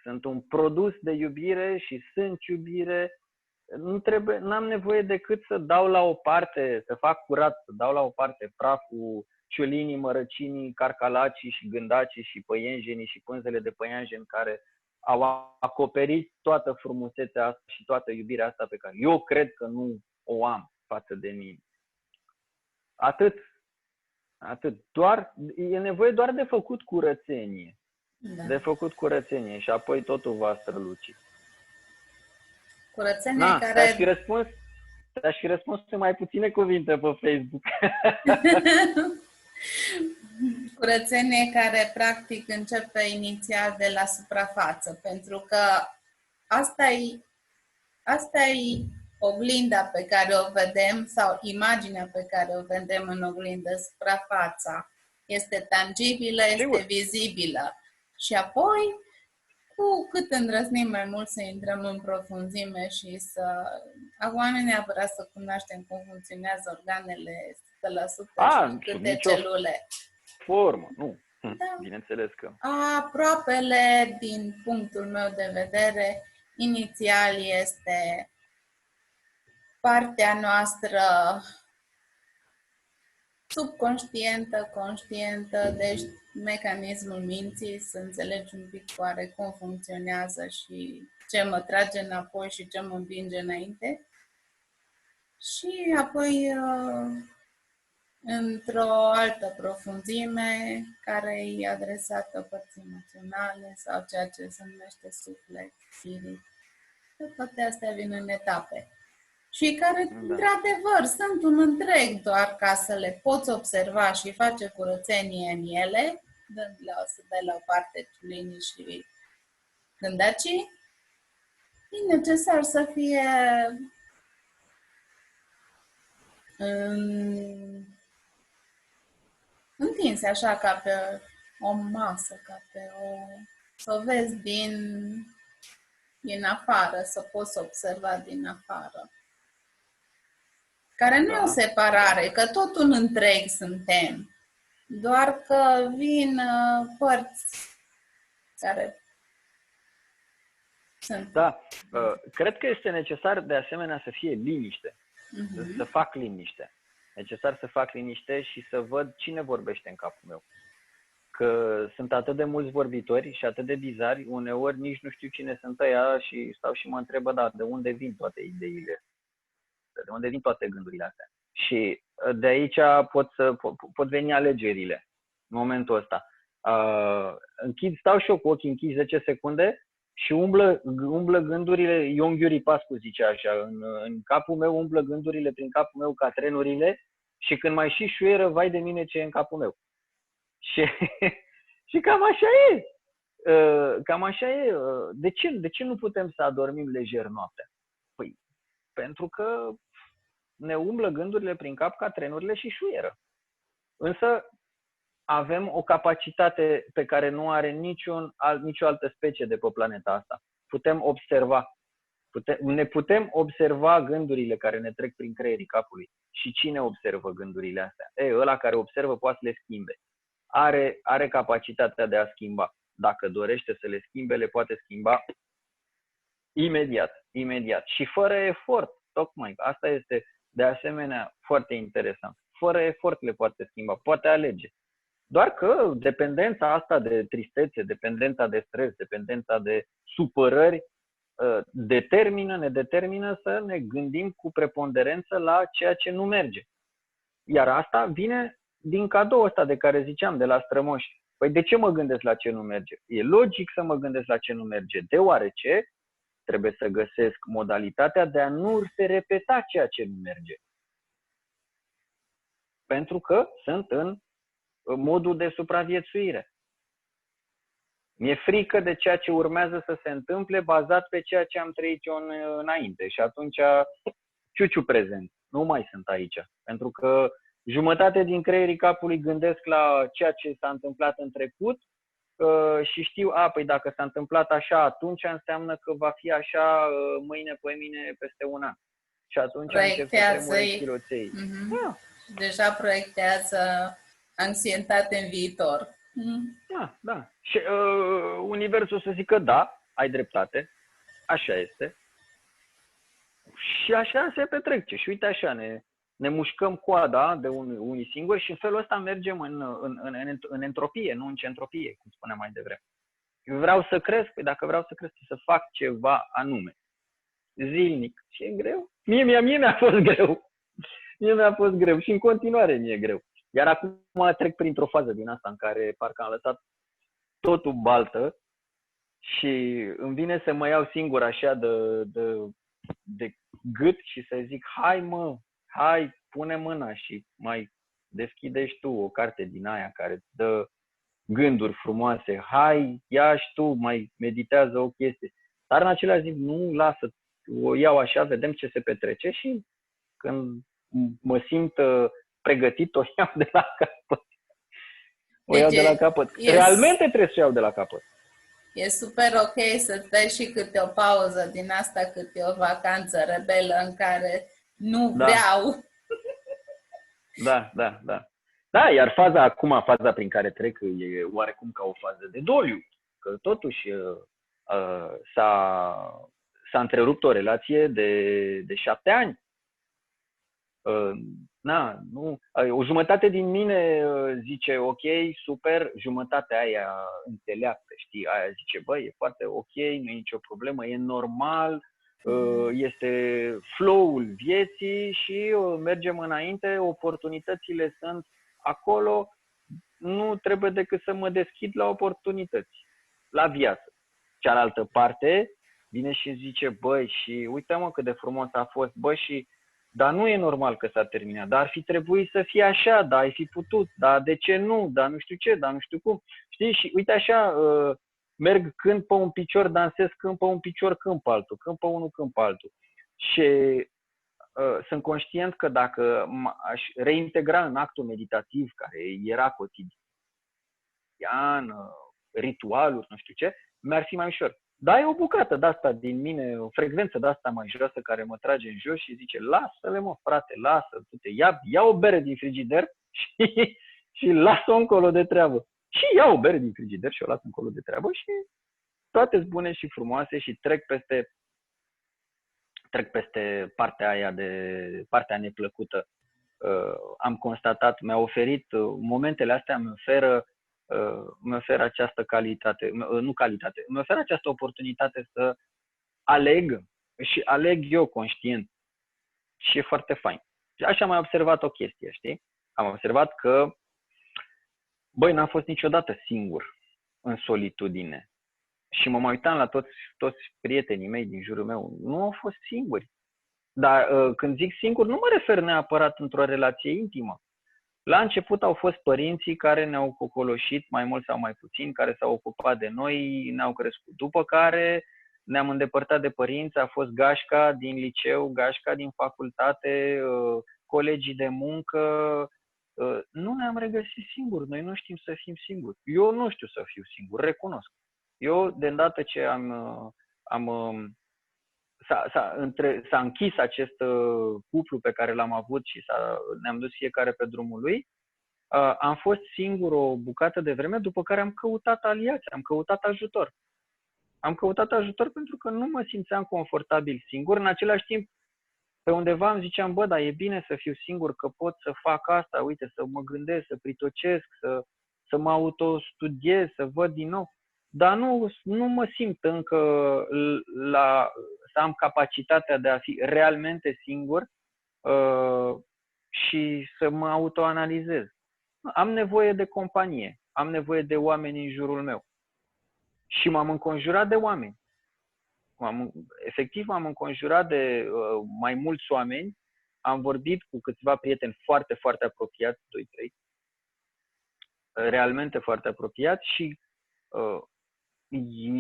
Sunt un produs de iubire și sunt iubire. N-am nevoie decât să dau la o parte, să fac curat, să dau la o parte praful, ciulinii, mărăcinii, carcalacii și gândacii și păienjenii și pânzele de păianjen care au acoperit toată frumusețea asta și toată iubirea asta pe care eu cred că nu o am față de mine. Atât. E nevoie doar de făcut curățenie. Da. De făcut curățenie și apoi totul va străluci. Curățenie care... Te-aș fi răspuns în mai puține cuvinte pe Facebook. Curățenie care practic începe inițial de la suprafață, pentru că asta e oglinda pe care o vedem sau imaginea pe care o vedem în oglindă, suprafața. Este tangibilă, este vizibilă. Și apoi, cu cât îndrăznim mai mult să intrăm în profunzime și acum nu neapărat să cunoaștem cum funcționează organele 100% și câte celule. Formă, nu. Da. Bineînțeles că. Aproapele, din punctul meu de vedere, inițial este partea noastră subconștientă, conștientă, deci mecanismul minții, să înțelegi un pic oare cum funcționează și ce mă trage înapoi și ce mă împinge înainte. Și apoi într-o altă profunzime care e adresată părții emoționale sau ceea ce se numește suflet, spirit. Toate astea vin în etape. Și care, într-adevăr, sunt un întreg, doar ca să le poți observa și face curățenie în ele, dând la o parte ciulinii și gândacii, e necesar să fie întinse așa ca pe o masă, ca pe să o vezi din afară, să poți observa din afară. Care nu e o separare, că tot un întreg suntem, doar că vin părți care sunt. Da, cred că este necesar de asemenea să fie liniște, să fac liniște. Necesar să fac liniște și să văd cine vorbește în capul meu. Că sunt atât de mulți vorbitori și atât de bizari, uneori nici nu știu cine sunt ăia și stau și mă întrebă, de unde vin toate ideile? De unde vin toate gândurile astea? Și de aici pot veni alegerile în momentul ăsta. Stau și eu cu ochii închiși 10 secunde și umblă gândurile, Ion Ghiuri Pascu zicea așa, în capul meu umblă gândurile prin capul meu ca trenurile și când mai și șuieră, vai de mine ce e în capul meu. Și cam așa e. Cam așa e. De ce nu putem să adormim lejer noaptea? Păi, pentru că ne umblă gândurile prin cap ca trenurile și șuieră. Însă avem o capacitate pe care nu are nicio altă specie de pe planeta asta. Putem observa. Ne putem observa gândurile care ne trec prin creierii capului. Și cine observă gândurile astea? Ăla care observă poate să le schimbe. Are capacitatea de a schimba. Dacă dorește să le schimbe, le poate schimba imediat. Și fără efort, tocmai. Asta este de asemenea foarte interesant. Fără efort le poate schimba, poate alege. Doar că dependența asta de tristețe, dependența de stres, dependența de supărări ne determină să ne gândim cu preponderență la ceea ce nu merge. Iar asta vine din cadoul ăsta de care ziceam, de la strămoși. Păi de ce mă gândesc la ce nu merge? E logic să mă gândesc la ce nu merge, deoarece trebuie să găsesc modalitatea de a nu se repeta ceea ce nu merge. Pentru că sunt în modul de supraviețuire. Mi-e frică de ceea ce urmează să se întâmple bazat pe ceea ce am trăit eu înainte. Și atunci, ciuciu prezent, nu mai sunt aici. Pentru că jumătate din creierii capului gândesc la ceea ce s-a întâmplat în trecut și știu, păi dacă s-a întâmplat așa atunci, înseamnă că va fi așa mâine, poimine, peste un an. Și atunci încep să tremure chiloței. Da. Deja proiectează anxietate în viitor. Da. Și universul să zică, da, ai dreptate, așa este. Și așa se petrece. Și uite așa, ne mușcăm coada de unii singuri și în felul ăsta mergem în entropie, nu în centropie, cum spuneam mai devreme. Eu vreau să cresc, păi dacă vreau să cresc, să fac ceva anume. Zilnic. Și e greu. Mie mi-a fost greu. Mie mi-a fost greu și în continuare mi-e greu. Iar acum trec printr-o fază din asta în care parcă am lăsat totul baltă și îmi vine să mă iau singur așa de gât și să zic, hai, pune mâna și mai deschidești tu o carte din aia care îți dă gânduri frumoase, hai, ia și tu, mai meditează o chestie. Dar în același timp, nu, lasă, o iau așa, vedem ce se petrece și când mă simt pregătit, o iau de la capăt. Realmente trebuie să o iau de la capăt. E super ok să-ți dai și câte o pauză din asta, câte o vacanță rebelă în care nu vreau. Da. Da, iar faza prin care trec e oarecum ca o fază de doliu. Că totuși s-a întrerupt o relație de 7 ani. Nu. O jumătate din mine zice ok, super, jumătatea aia înțeleaptă, știi, aia zice, băi, e foarte ok, nu e nicio problemă, e normal, este flow-ul vieții și mergem înainte, oportunitățile sunt acolo, nu trebuie decât să mă deschid la oportunități, la viață. Cealaltă parte vine și zice, băi, și uite-mă cât de frumos a fost, băi, și dar nu e normal că s-a terminat, dar ar fi trebuit să fie așa, dar ai fi putut, dar de ce nu, dar nu știu ce, dar nu știu cum. Știi? Și uite așa, merg când pe un picior, dansez când pe un picior, când pe altul, când pe unul, când pe altul. Și sunt conștient că dacă aș reintegra în actul meditativ, care era cotidian, ritualuri, nu știu ce, mi-ar fi mai ușor. Dar e o bucată de asta din mine, o frecvență de asta mai joasă care mă trage în jos și zice, lasă-le mă frate, lasă-te, ia o bere din frigider și lasă-o încolo de treabă. Și ia o bere din frigider și o las încolo de treabă și toate-s bune și frumoase și trec peste partea aia partea neplăcută. Am constatat, mi-a oferit, momentele astea mi oferă această calitate, mi oferă această oportunitate să aleg și aleg eu conștient și e foarte fain. Și așa am mai observat o chestie, știi? Am observat că, băi, n-am fost niciodată singur în solitudine și mă mai uitam la toți prietenii mei din jurul meu, nu au fost singuri. Dar când zic singur, nu mă refer neapărat într-o relație intimă. La început au fost părinții care ne-au cocoloșit mai mult sau mai puțin, care s-au ocupat de noi, ne-au crescut. După care ne-am îndepărtat de părinți, a fost gașca din liceu, gașca din facultate, colegii de muncă. Nu ne-am regăsit singuri, noi nu știm să fim singuri. Eu nu știu să fiu singur, recunosc. Eu, de îndată ce s-a închis acest cuplu pe care l-am avut și ne-am dus fiecare pe drumul lui, am fost singur o bucată de vreme, după care am căutat aliați, am căutat ajutor. Am căutat ajutor pentru că nu mă simțeam confortabil singur. În același timp, pe undeva îmi ziceam, bă, dar e bine să fiu singur, că pot să fac asta, uite, să mă gândesc, să pritocesc, să mă autostudiez, să văd din nou. Dar nu mă simt încă să am capacitatea de a fi realmente singur și să mă autoanalizez. am nevoie de companie, am nevoie de oameni în jurul meu. Și m-am înconjurat de oameni. Efectiv, m-am înconjurat de mai mulți oameni, am vorbit cu câțiva prieteni foarte, foarte apropiați, 2-3, realmente foarte apropiați și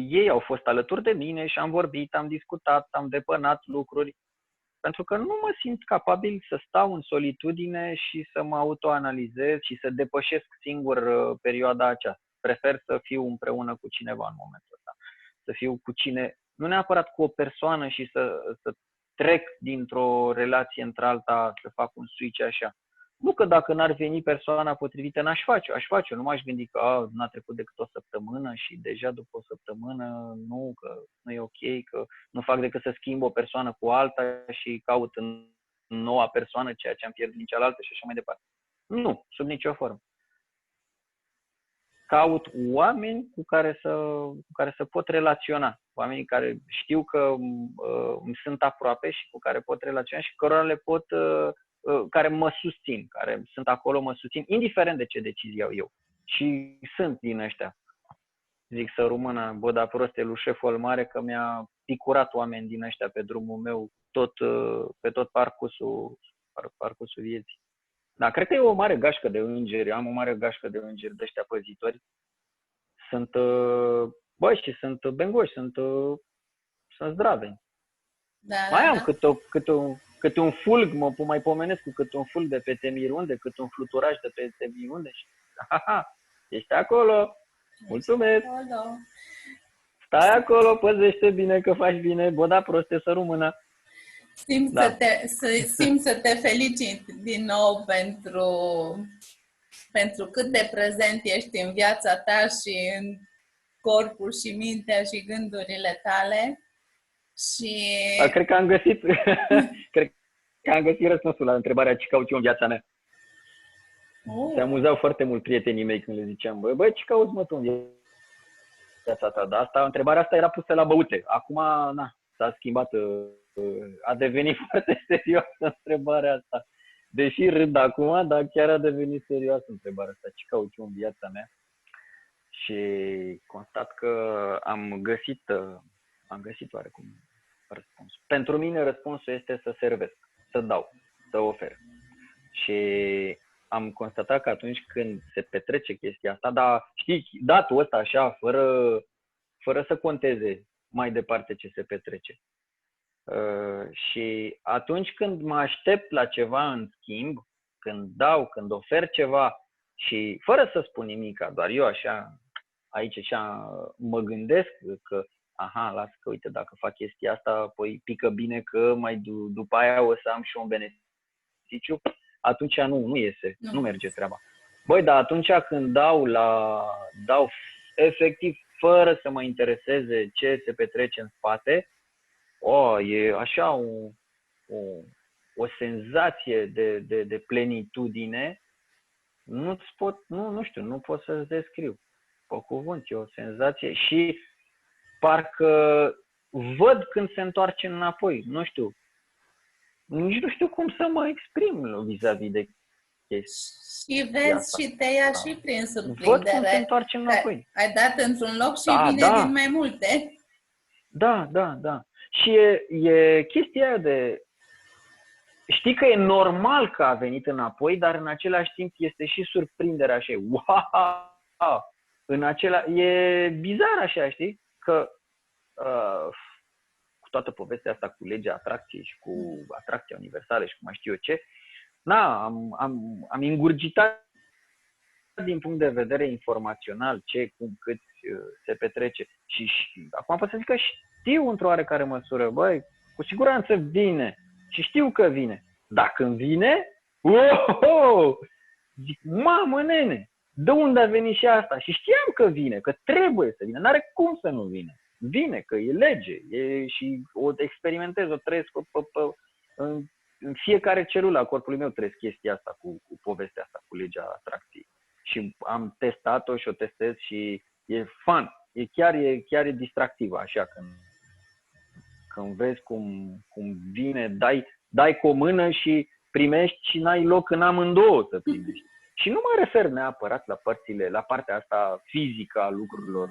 ei au fost alături de mine și am vorbit, am discutat, am depănat lucruri, pentru că nu mă simt capabil să stau în solitudine și să mă autoanalizez și să depășesc singur perioada aceasta. Prefer să fiu împreună cu cineva în momentul ăsta. Să fiu cu cine, nu neapărat cu o persoană și să trec dintr-o relație într-alta, să fac un switch așa. Nu că dacă n-ar veni persoana potrivită, aș face-o. Nu m-aș gândi că n-a trecut decât o săptămână și deja după o săptămână că nu e ok, că nu fac decât să schimb o persoană cu alta și caut în noua persoană ceea ce am pierdut din cealaltă și așa mai departe. Nu, sub nicio formă. Caut oameni cu care să pot relaționa. Oamenii care știu că îmi sunt aproape și cu care pot relaționa și cărora le pot care mă susțin, care sunt acolo, mă susțin, indiferent de ce decizie iau eu. Și sunt din ăștia. Zic să rămână boda prostelul șeful mare că mi-a picurat oameni din ăștia pe drumul meu pe tot parcursul vieții. Da, cred că e o mare gașcă de îngeri, am o mare gașcă de îngeri de ăștia păzitori. Sunt, și sunt bengoși, sunt zdraveni. Da, mai am da. câte un fulg, mă mai pomenesc cu câte un fulg de pe Temirunde, câte un fluturaj de pe Temirunde și ești acolo, mulțumesc, stai acolo, păzește bine că faci bine, boda proste să rămână. Simt să te felicit din nou pentru cât de prezent ești în viața ta și în corpul și mintea și gândurile tale. Și cred că am găsit răspunsul la întrebarea ce cauți eu în viața mea. Se amuzau foarte mult prietenii mei când le ziceam, băi, ce cauți mă tu în viața ta? Dar întrebarea asta era pusă la băute. Acum, s-a schimbat, a devenit foarte serioasă întrebarea asta. Deși râd acum, dar chiar a devenit serioasă întrebarea asta. Ce cauți eu în viața mea? Și constat că am găsit oarecum răspunsul. Pentru mine răspunsul este să servesc, să dau, să ofer. Și am constatat că atunci când se petrece chestia asta, dar știi, datul ăsta așa, fără să conteze mai departe ce se petrece. Și atunci când mă aștept la ceva în schimb, când dau, când ofer ceva și fără să spun nimic, doar eu așa, aici așa mă gândesc că lasă că uite, dacă fac chestia asta, păi pică bine că mai după aia o să am și un beneficiu, atunci nu iese, nu merge treaba. Băi, dar atunci când dau efectiv fără să mă intereseze ce se petrece în spate, e așa o senzație de plenitudine, nu pot să-ți descriu. Pe cuvânt, e o senzație și parcă văd când se întoarce înapoi, nici nu știu cum să mă exprim vis-a-vis de chestia. Și vezi și te ia și prin surprindere. Văd cum se întoarce înapoi. Ai dat într-un loc și vine din mai multe. Da. Și e chestia aia de... Știi că e normal că a venit înapoi, dar în același timp este și surprinderea așa. Wow! E bizar așa, știi? Că cu toată povestea asta cu legea atracției și cu atracția universală și cu mai știu eu ce, am ingurgitat din punct de vedere informațional ce, cum, cât se petrece. Și acum pot să zic că știu într-o oarecare măsură, băi, cu siguranță vine. Și știu că vine. Dar când vine, zic, mamă, nene, de unde a venit și asta? Și știam că vine, că trebuie să vină. N-are cum să nu vină. Vine, că e lege. Și o experimentez, o trăiesc în fiecare celulă a corpului meu trăiesc chestia asta cu povestea asta, cu legea atracției. Și am testat-o și o testez și e fun. Chiar e distractivă, așa, când vezi cum vine, dai cu o mână și primești și n-ai loc în amândouă să primești. Și nu mă refer neapărat la partea asta fizică a lucrurilor,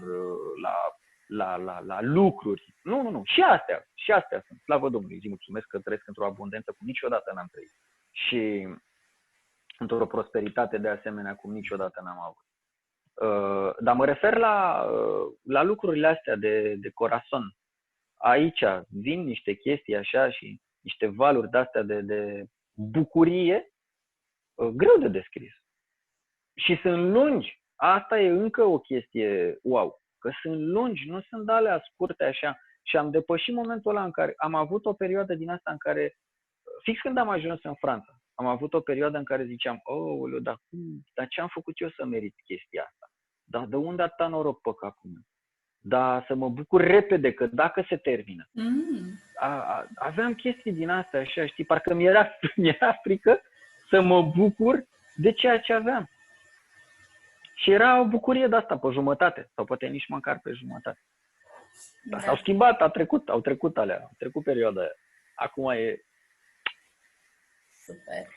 la lucruri. Nu. Și astea sunt. Slavă Domnului, zi mulțumesc că trăiesc într-o abundență cum niciodată n-am trăit. Și într-o prosperitate de asemenea cum niciodată n-am avut. Dar mă refer la lucrurile astea de corazon. Aici vin niște chestii așa și niște valuri de-astea de bucurie greu de descris. Și sunt lungi. Asta e încă o chestie wow. Că sunt lungi, nu sunt alea scurte așa. Și am depășit momentul ăla în care am avut o perioadă din asta în care, fix când am ajuns în Franța, am avut o perioadă în care ziceam, dar ce am făcut eu să merit chestia asta? Dar de unde atâta noroc pe capul meu? Dar să mă bucur repede, că dacă se termină. Aveam chestii din astea așa, știi, parcă mi-era frică să mă bucur de ceea ce aveam. Și era o bucurie de asta pe jumătate, sau poate nici măcar pe jumătate. Dar s-au schimbat, au trecut perioada aia. Acum e Super.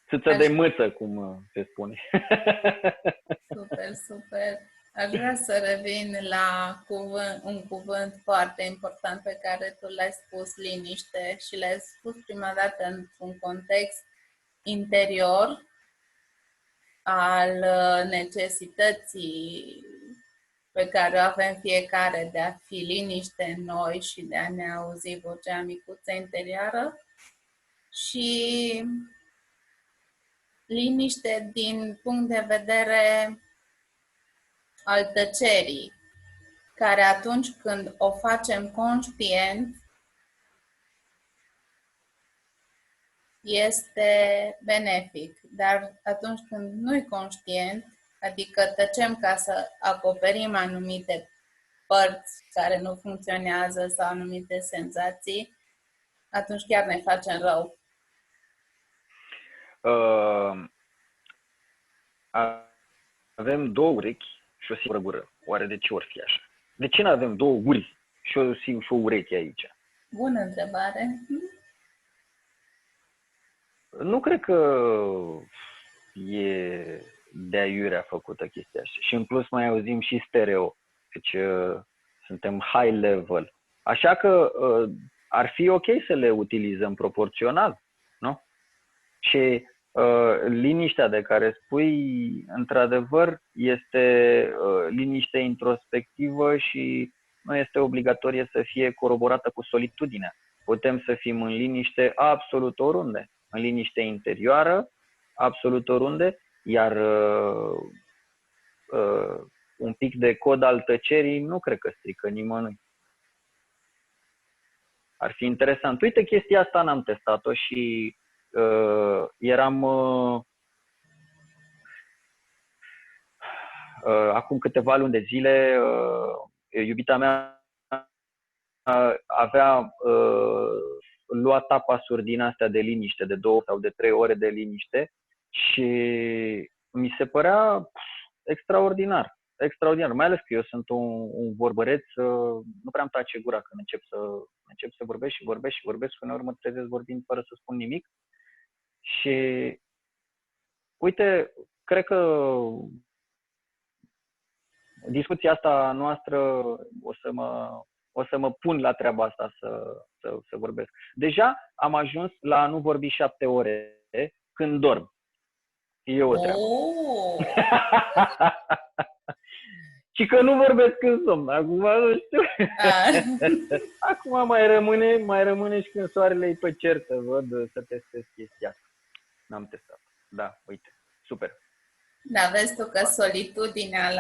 țâță de mâță, cum se spune. Super. Aș vrea să revin la un cuvânt foarte important pe care tu l-ai spus, liniște, și l-ai spus prima dată într-un context interior al necesității pe care o avem fiecare de a fi liniște în noi și de a ne auzi vocea micuță interioară și liniște din punct de vedere al tăcerii, care atunci când o facem conștient este benefic, dar atunci când nu-i conștient, adică tăcem ca să acoperim anumite părți care nu funcționează sau anumite senzații, atunci chiar ne facem rău. Avem două urechi și o singură gură. Oare de ce ori fi așa? De ce nu avem două guri și o ureche aici? Bună întrebare. Nu cred că e de aiurea făcută chestia așa. Și în plus mai auzim și stereo. Deci suntem high level. Așa că ar fi ok să le utilizăm proporțional, nu? Și liniștea de care spui, într-adevăr, este liniște introspectivă și nu este obligatorie să fie coroborată cu solitudinea. Putem să fim în liniște absolut oriunde, în liniște interioară, absolut oriunde, iar un pic de cod al tăcerii nu cred că strică nimănui. Ar fi interesant. Uite, chestia asta n-am testat-o și eram acum câteva luni de zile, iubita mea avea luat tapasuri din astea de liniște, de 2 sau de 3 ore de liniște și mi se părea extraordinar, mai ales că eu sunt un vorbăreț, nu prea îmi tace gura când încep să vorbesc și uneori mă trezesc vorbind fără să spun nimic. Și uite, cred că discuția asta noastră o să mă pun la treaba asta să vorbesc. Deja am ajuns la a nu vorbi 7 ore când dorm. E o treabă. Și că nu vorbesc când somn. Acum nu știu. Acum mai rămâne și când soarele e pe cer să văd, să testez chestia asta. N-am testat. Da, uite. Super. Da, vezi tu că solitudinea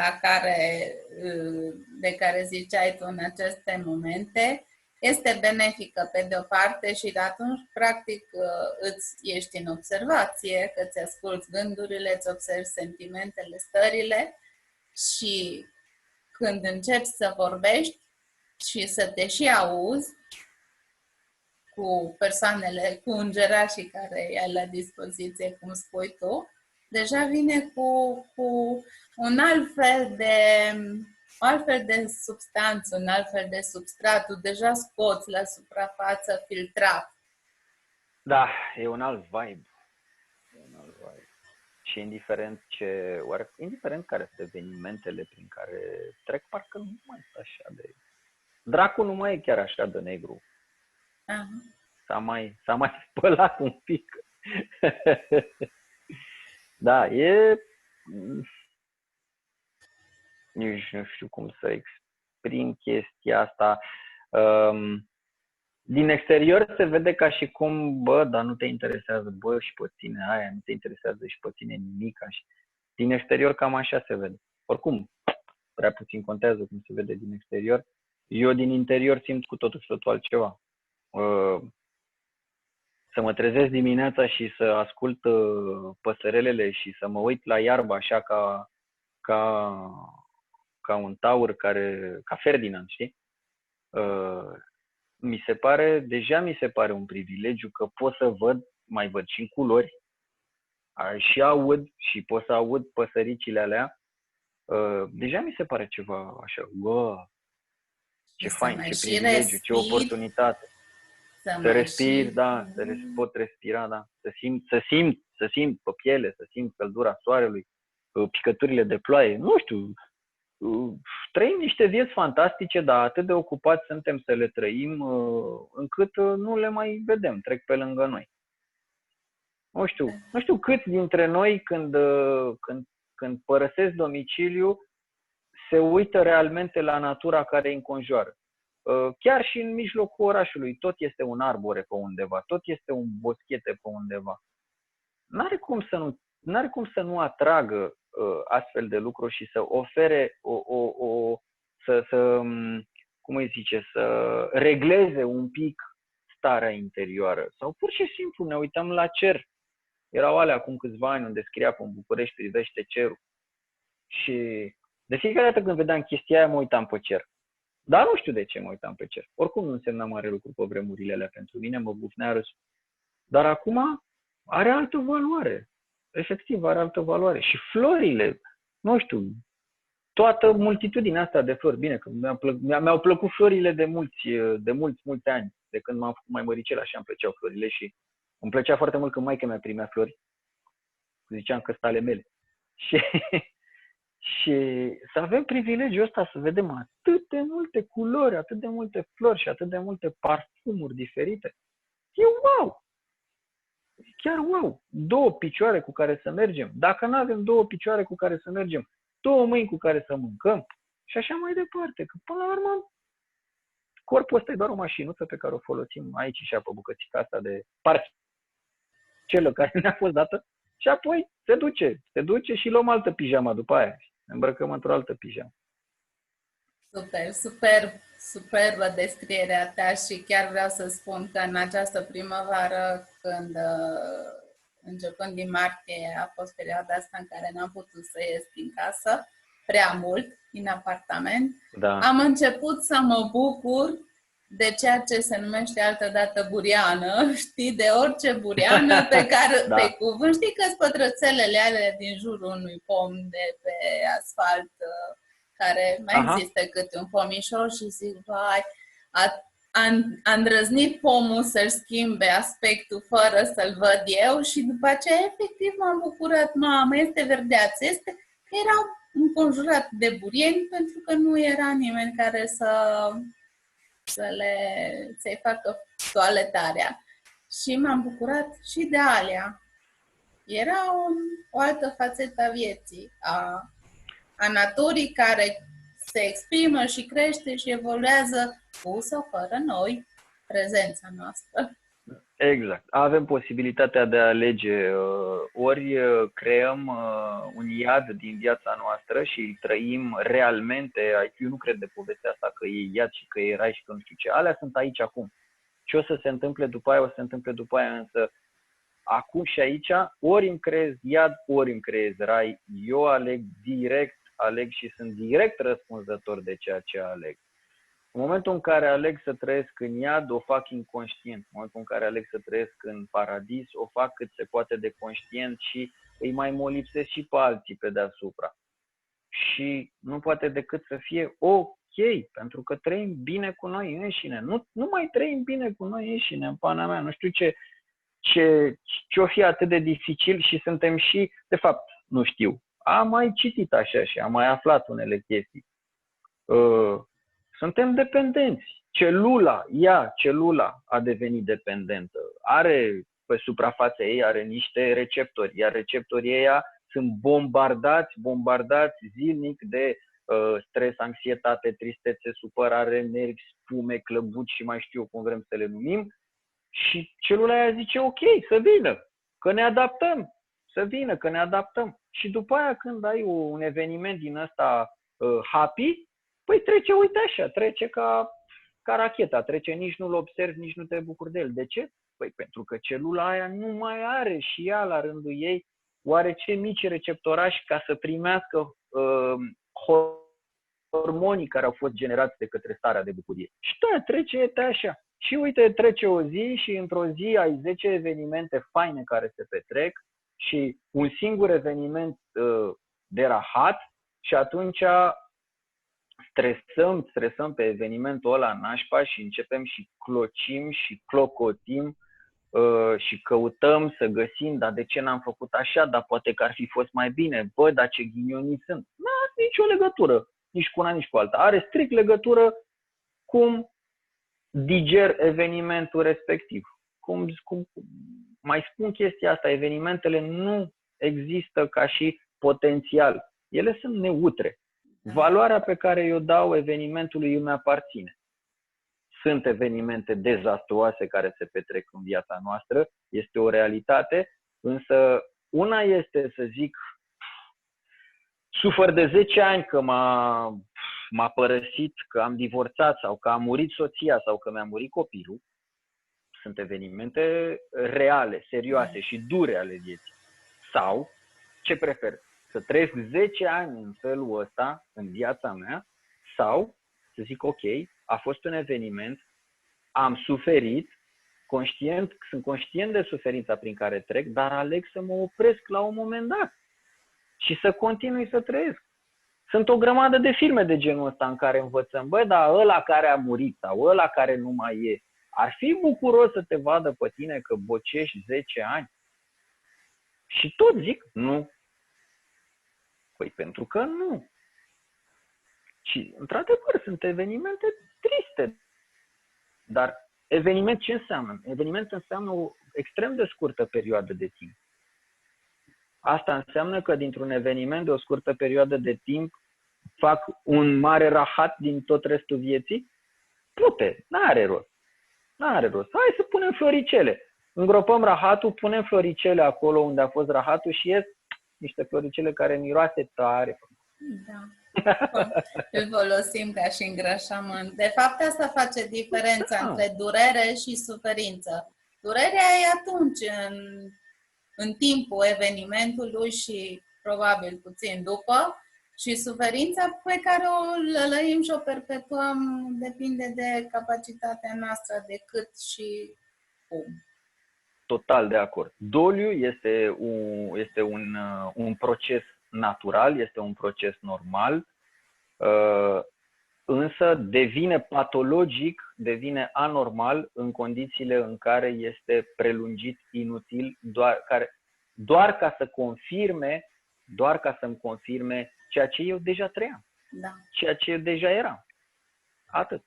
de care ziceai tu în aceste momente este benefică pe de o parte și de atunci, practic, ești în observație, că îți asculți gândurile, îți observi sentimentele, stările și când începi să vorbești și să te și auzi cu persoanele, cu îngerașii care ai la dispoziție, cum spui tu, deja vine cu un o altfel de substanță, un altfel de substrat, tu deja scoți la suprafață filtrat. Da, e un alt vibe. Și indiferent care sunt evenimentele prin care trec, parcă nu mai sunt așa de... Dracul nu mai e chiar așa de negru. Aha. S-a mai spălat un pic. Da, nici nu știu cum să exprim chestia asta. Din exterior se vede ca și cum, dar nu te interesează, și pe tine aia, nu te interesează și pe tine nimica. Din exterior cam așa se vede. Oricum, prea puțin contează cum se vede din exterior. Eu din interior simt cu totul și totul altceva. Să mă trezesc dimineața și să ascult păsărelele și să mă uit la iarbă așa ca un taur ca Ferdinand, știi? Deja mi se pare un privilegiu că pot să mai văd și în culori, și aud și pot să aud păsăricile alea. Deja mi se pare ceva așa, ce fain, ce privilegiu, ce oportunitate. Să respir, da, pot respira, da. Să simt pe piele, să simt căldura soarelui, picăturile de ploaie. Nu știu, trăim niște vieți fantastice, dar atât de ocupați suntem să le trăim, încât nu le mai vedem, trec pe lângă noi. Nu știu câți dintre noi când părăsesc domiciliu se uită realmente la natura care îi înconjoară. Chiar și în mijlocul orașului, tot este un arbore pe undeva, tot este un boschete pe undeva. N-are cum să nu atragă astfel de lucruri și să ofere să regleze un pic starea interioară. Sau pur și simplu ne uităm la cer. Erau alea acum câțiva ani unde scria pe București privește cerul. Și de fiecare dată când vedeam chestia aia mă uitam pe cer. Dar nu știu de ce mă uitam pe cer. Oricum nu însemna mare lucru pe vremurile alea pentru mine, mă bufnea râsul. Dar acum are altă valoare. Efectiv, are altă valoare. Și florile, nu știu, toată multitudinea asta de flori. Bine, că mi-au plăcut florile de mulți ani. De când m-am făcut mai măricel, așa îmi plăceau florile și îmi plăcea foarte mult când maica mea primea flori. Ziceam că sunt ale mele. Și să avem privilegiul ăsta să vedem atât de multe culori, atât de multe flori și atât de multe parfumuri diferite. E wow! Chiar wow! 2 picioare cu care să mergem. Dacă nu avem 2 picioare cu care să mergem, 2 mâini cu care să mâncăm și așa mai departe. Că până la urmă, corpul ăsta e doar o mașinuță pe care o folosim aici și pe bucățica asta de parcelă care ne-a fost dată și apoi se duce și luăm altă pijama după aia. Ne îmbrăcăm într-o altă pijamă. Superbă descrierea ta și chiar vreau să spun că în această primăvară, începând din martie, a fost perioada asta în care n-am putut să ies din casă prea mult, din apartament. Da. Am început să mă bucur de ceea ce se numește altădată buriană, știi, de orice buriană pe care, da. Pe cuvânt, știi că-s pătrățelele alea din jurul unui pom de pe asfalt, care mai există câte un pomișor și zic, vai, a îndrăznit pomul să-și schimbe aspectul fără să-l văd eu și după aceea efectiv m-am bucurat, mamă, este verdeață, erau înconjurat de burieni pentru că nu era nimeni care să-i facă toaletarea. Și m-am bucurat și de alea. Era o altă fațetă a vieții, a naturii care se exprimă și crește și evoluează cu sau fără noi, prezența noastră. Exact. Avem posibilitatea de a alege. Ori creăm un iad din viața noastră și trăim realmente. Eu nu cred de povestea asta că e iad și că e rai și că nu știu ce. Alea sunt aici acum. Ce o să se întâmple după aia, o să se întâmple după aia, însă acum și aici, ori îmi creez iad, ori îmi creez rai. Eu aleg și sunt direct răspunzător de ceea ce aleg. În momentul în care aleg să trăiesc în iad, o fac inconștient. În momentul în care aleg să trăiesc în paradis, o fac cât se poate de conștient și îi mai molipsesc și pe alții pe deasupra. Și nu poate decât să fie ok, pentru că trăim bine cu noi înșine. Nu mai trăim bine cu noi înșine, în pana mea. Nu știu ce-o fi atât de dificil și suntem și, de fapt, nu știu, am mai citit așa și am mai aflat unele chestii. Suntem dependenți. Celula a devenit dependentă. Are pe suprafața ei are niște receptori, iar receptorii ăia sunt bombardați zilnic de stres, anxietate, tristețe, supărare, nervi, spume, clăbuci și mai știu eu cum vrem să le numim. Și celula aia zice ok, să vină, că ne adaptăm, să vină, că ne adaptăm. Și după aia când ai un eveniment din ăsta happy, păi trece, uite așa, trece ca racheta, trece, nici nu-l observi, nici nu te bucuri de el. De ce? Păi pentru că celula aia nu mai are și ea la rândul ei oarece mici receptorași ca să primească hormonii care au fost generați de către starea de bucurie. Și da, trece așa. Și uite, trece o zi și într-o zi ai 10 evenimente faine care se petrec și un singur eveniment de rahat și atunci stresăm pe evenimentul ăla nașpa și începem și clocim și clocotim și căutăm să găsim, dar de ce n-am făcut așa, dar poate că ar fi fost mai bine, bă, dar ce ghinionii sunt. Nu are nicio legătură, nici cu una, nici cu alta. Are strict legătură cum diger evenimentul respectiv. Cum mai spun chestia asta, evenimentele nu există ca și potențial. Ele sunt neutre. Valoarea pe care eu dau evenimentului îmi aparține. Sunt evenimente dezastruoase care se petrec în viața noastră, este o realitate, însă una este să zic, sufăr de 10 ani că m-a părăsit, că am divorțat sau că a murit soția sau că mi-a murit copilul. Sunt evenimente reale, serioase și dure ale vieții. Sau, ce prefer? Să trăiesc 10 ani în felul ăsta în viața mea sau să zic ok, a fost un eveniment, am suferit, sunt conștient de suferința prin care trec, dar aleg să mă opresc la un moment dat și să continui să trăiesc. Sunt o grămadă de filme de genul ăsta în care învățăm, băi, dar ăla care a murit sau ăla care nu mai e, ar fi bucuros să te vadă pe tine că bocești 10 ani? Și tot zic, nu. Păi pentru că nu. Și, într-adevăr, sunt evenimente triste. Dar eveniment ce înseamnă? Eveniment înseamnă o extrem de scurtă perioadă de timp. Asta înseamnă că dintr-un eveniment de o scurtă perioadă de timp fac un mare rahat din tot restul vieții? Pute, n-are rost. N-are rost. Hai să punem floricele. Îngropăm rahatul, punem floricele acolo unde a fost rahatul și ies niște floricele care miroase tare. Da. Îl folosim ca și îngrășământ. De fapt, asta face diferența între durere și suferință. Durerea e atunci, în timpul evenimentului și probabil puțin după, și suferința pe care o lălăim și o perpetuăm depinde de capacitatea noastră, de cât și cum. Total de acord. Doliu este un proces natural, este un proces normal, însă devine patologic, devine anormal în condițiile în care este prelungit inutil, doar ca să-mi confirme ceea ce eu deja trăiam, da. Ceea ce eu deja eram. Atât.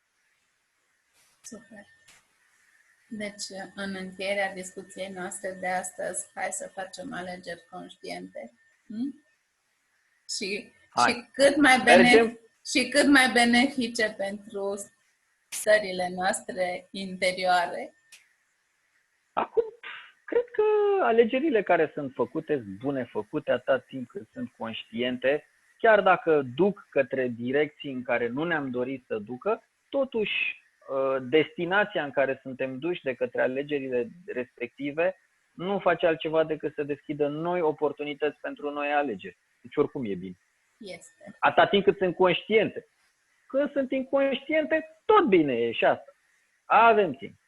Super. Deci, în încheierea discuției noastre de astăzi, hai să facem alegeri conștiente. Și cât mai benefice pentru stările noastre interioare. Acum, cred că alegerile care sunt făcute sunt bune făcute atât timp cât sunt conștiente, chiar dacă duc către direcții în care nu ne-am dorit să ducă, totuși destinația în care suntem duși de către alegerile respective nu face altceva decât să deschidă noi oportunități pentru noi alegeri. Deci oricum e bine. Este. Atât timp cât sunt conștiente. Când sunt inconștiente, tot bine e și asta. Avem timp.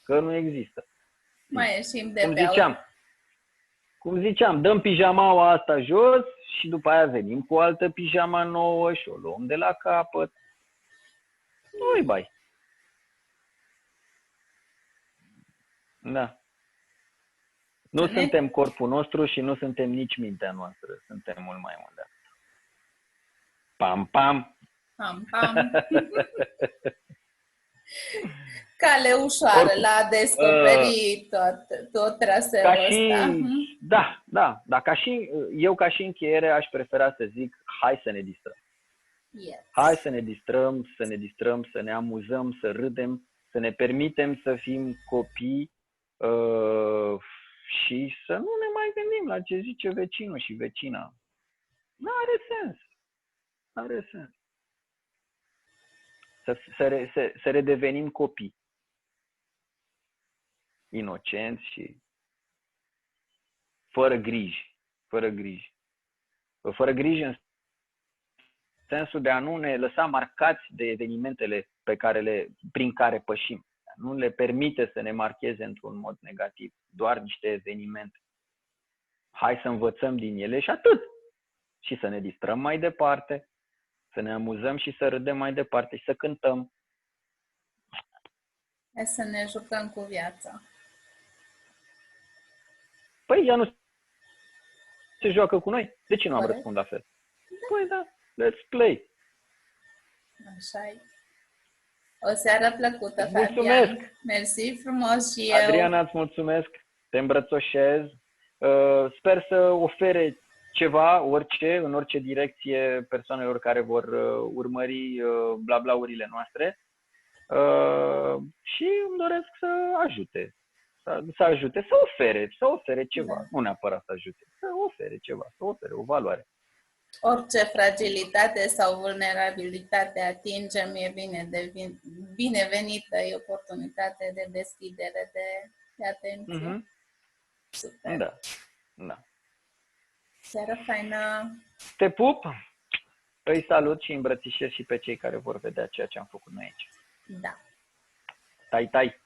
Că nu există. Mai ieșim de cum ziceam, dăm pijamaua asta jos și după aia venim cu o altă pijama nouă și o luăm de la capăt. Nu-i bai. Da. Nu suntem corpul nostru și nu suntem nici mintea noastră. Suntem mult mai mult de atât. Pam, pam! Pam, pam. Cale ușoară Oricum, la a descoperi tot traseul ca și, ăsta. da, eu ca și încheiere aș prefera să zic, hai să ne distrăm. Yes. Hai să ne distrăm, să ne amuzăm, să râdem, să ne permitem să fim copii și să nu ne mai gândim la ce zice vecinul și vecina. N-are sens. Să redevenim copii. Inocenți și fără griji. Fără griji în sensul de a nu ne lăsa marcați de evenimentele prin care pășim. Nu le permite să ne marcheze într-un mod negativ. Doar niște evenimente. Hai să învățăm din ele și atât. Și să ne distrăm mai departe, să ne amuzăm și să râdem mai departe și să cântăm. Hai să ne jucăm cu viața. Păi ea nu se joacă cu noi. De ce nu am răspuns la fel? Păi da, let's play. Așa-i. O seară plăcută, Mulțumesc. Fabian. Mersi frumos și Adriana, îți mulțumesc. Te îmbrățoșez. Sper să ofere ceva, orice, în orice direcție persoanelor care vor urmări blablaurile noastre. Și îmi doresc să ajute. Să ofere ceva. Da. Nu neapărat să ajute. Să ofere ceva, să ofere o valoare. Orice fragilitate sau vulnerabilitate atingem e binevenită, e oportunitate de deschidere, de atenție. Mm-hmm. Super. Da. Seară faină! Te pup! Îi salut și îmbrățișez și pe cei care vor vedea ceea ce am făcut noi aici. Da. Tai, tai!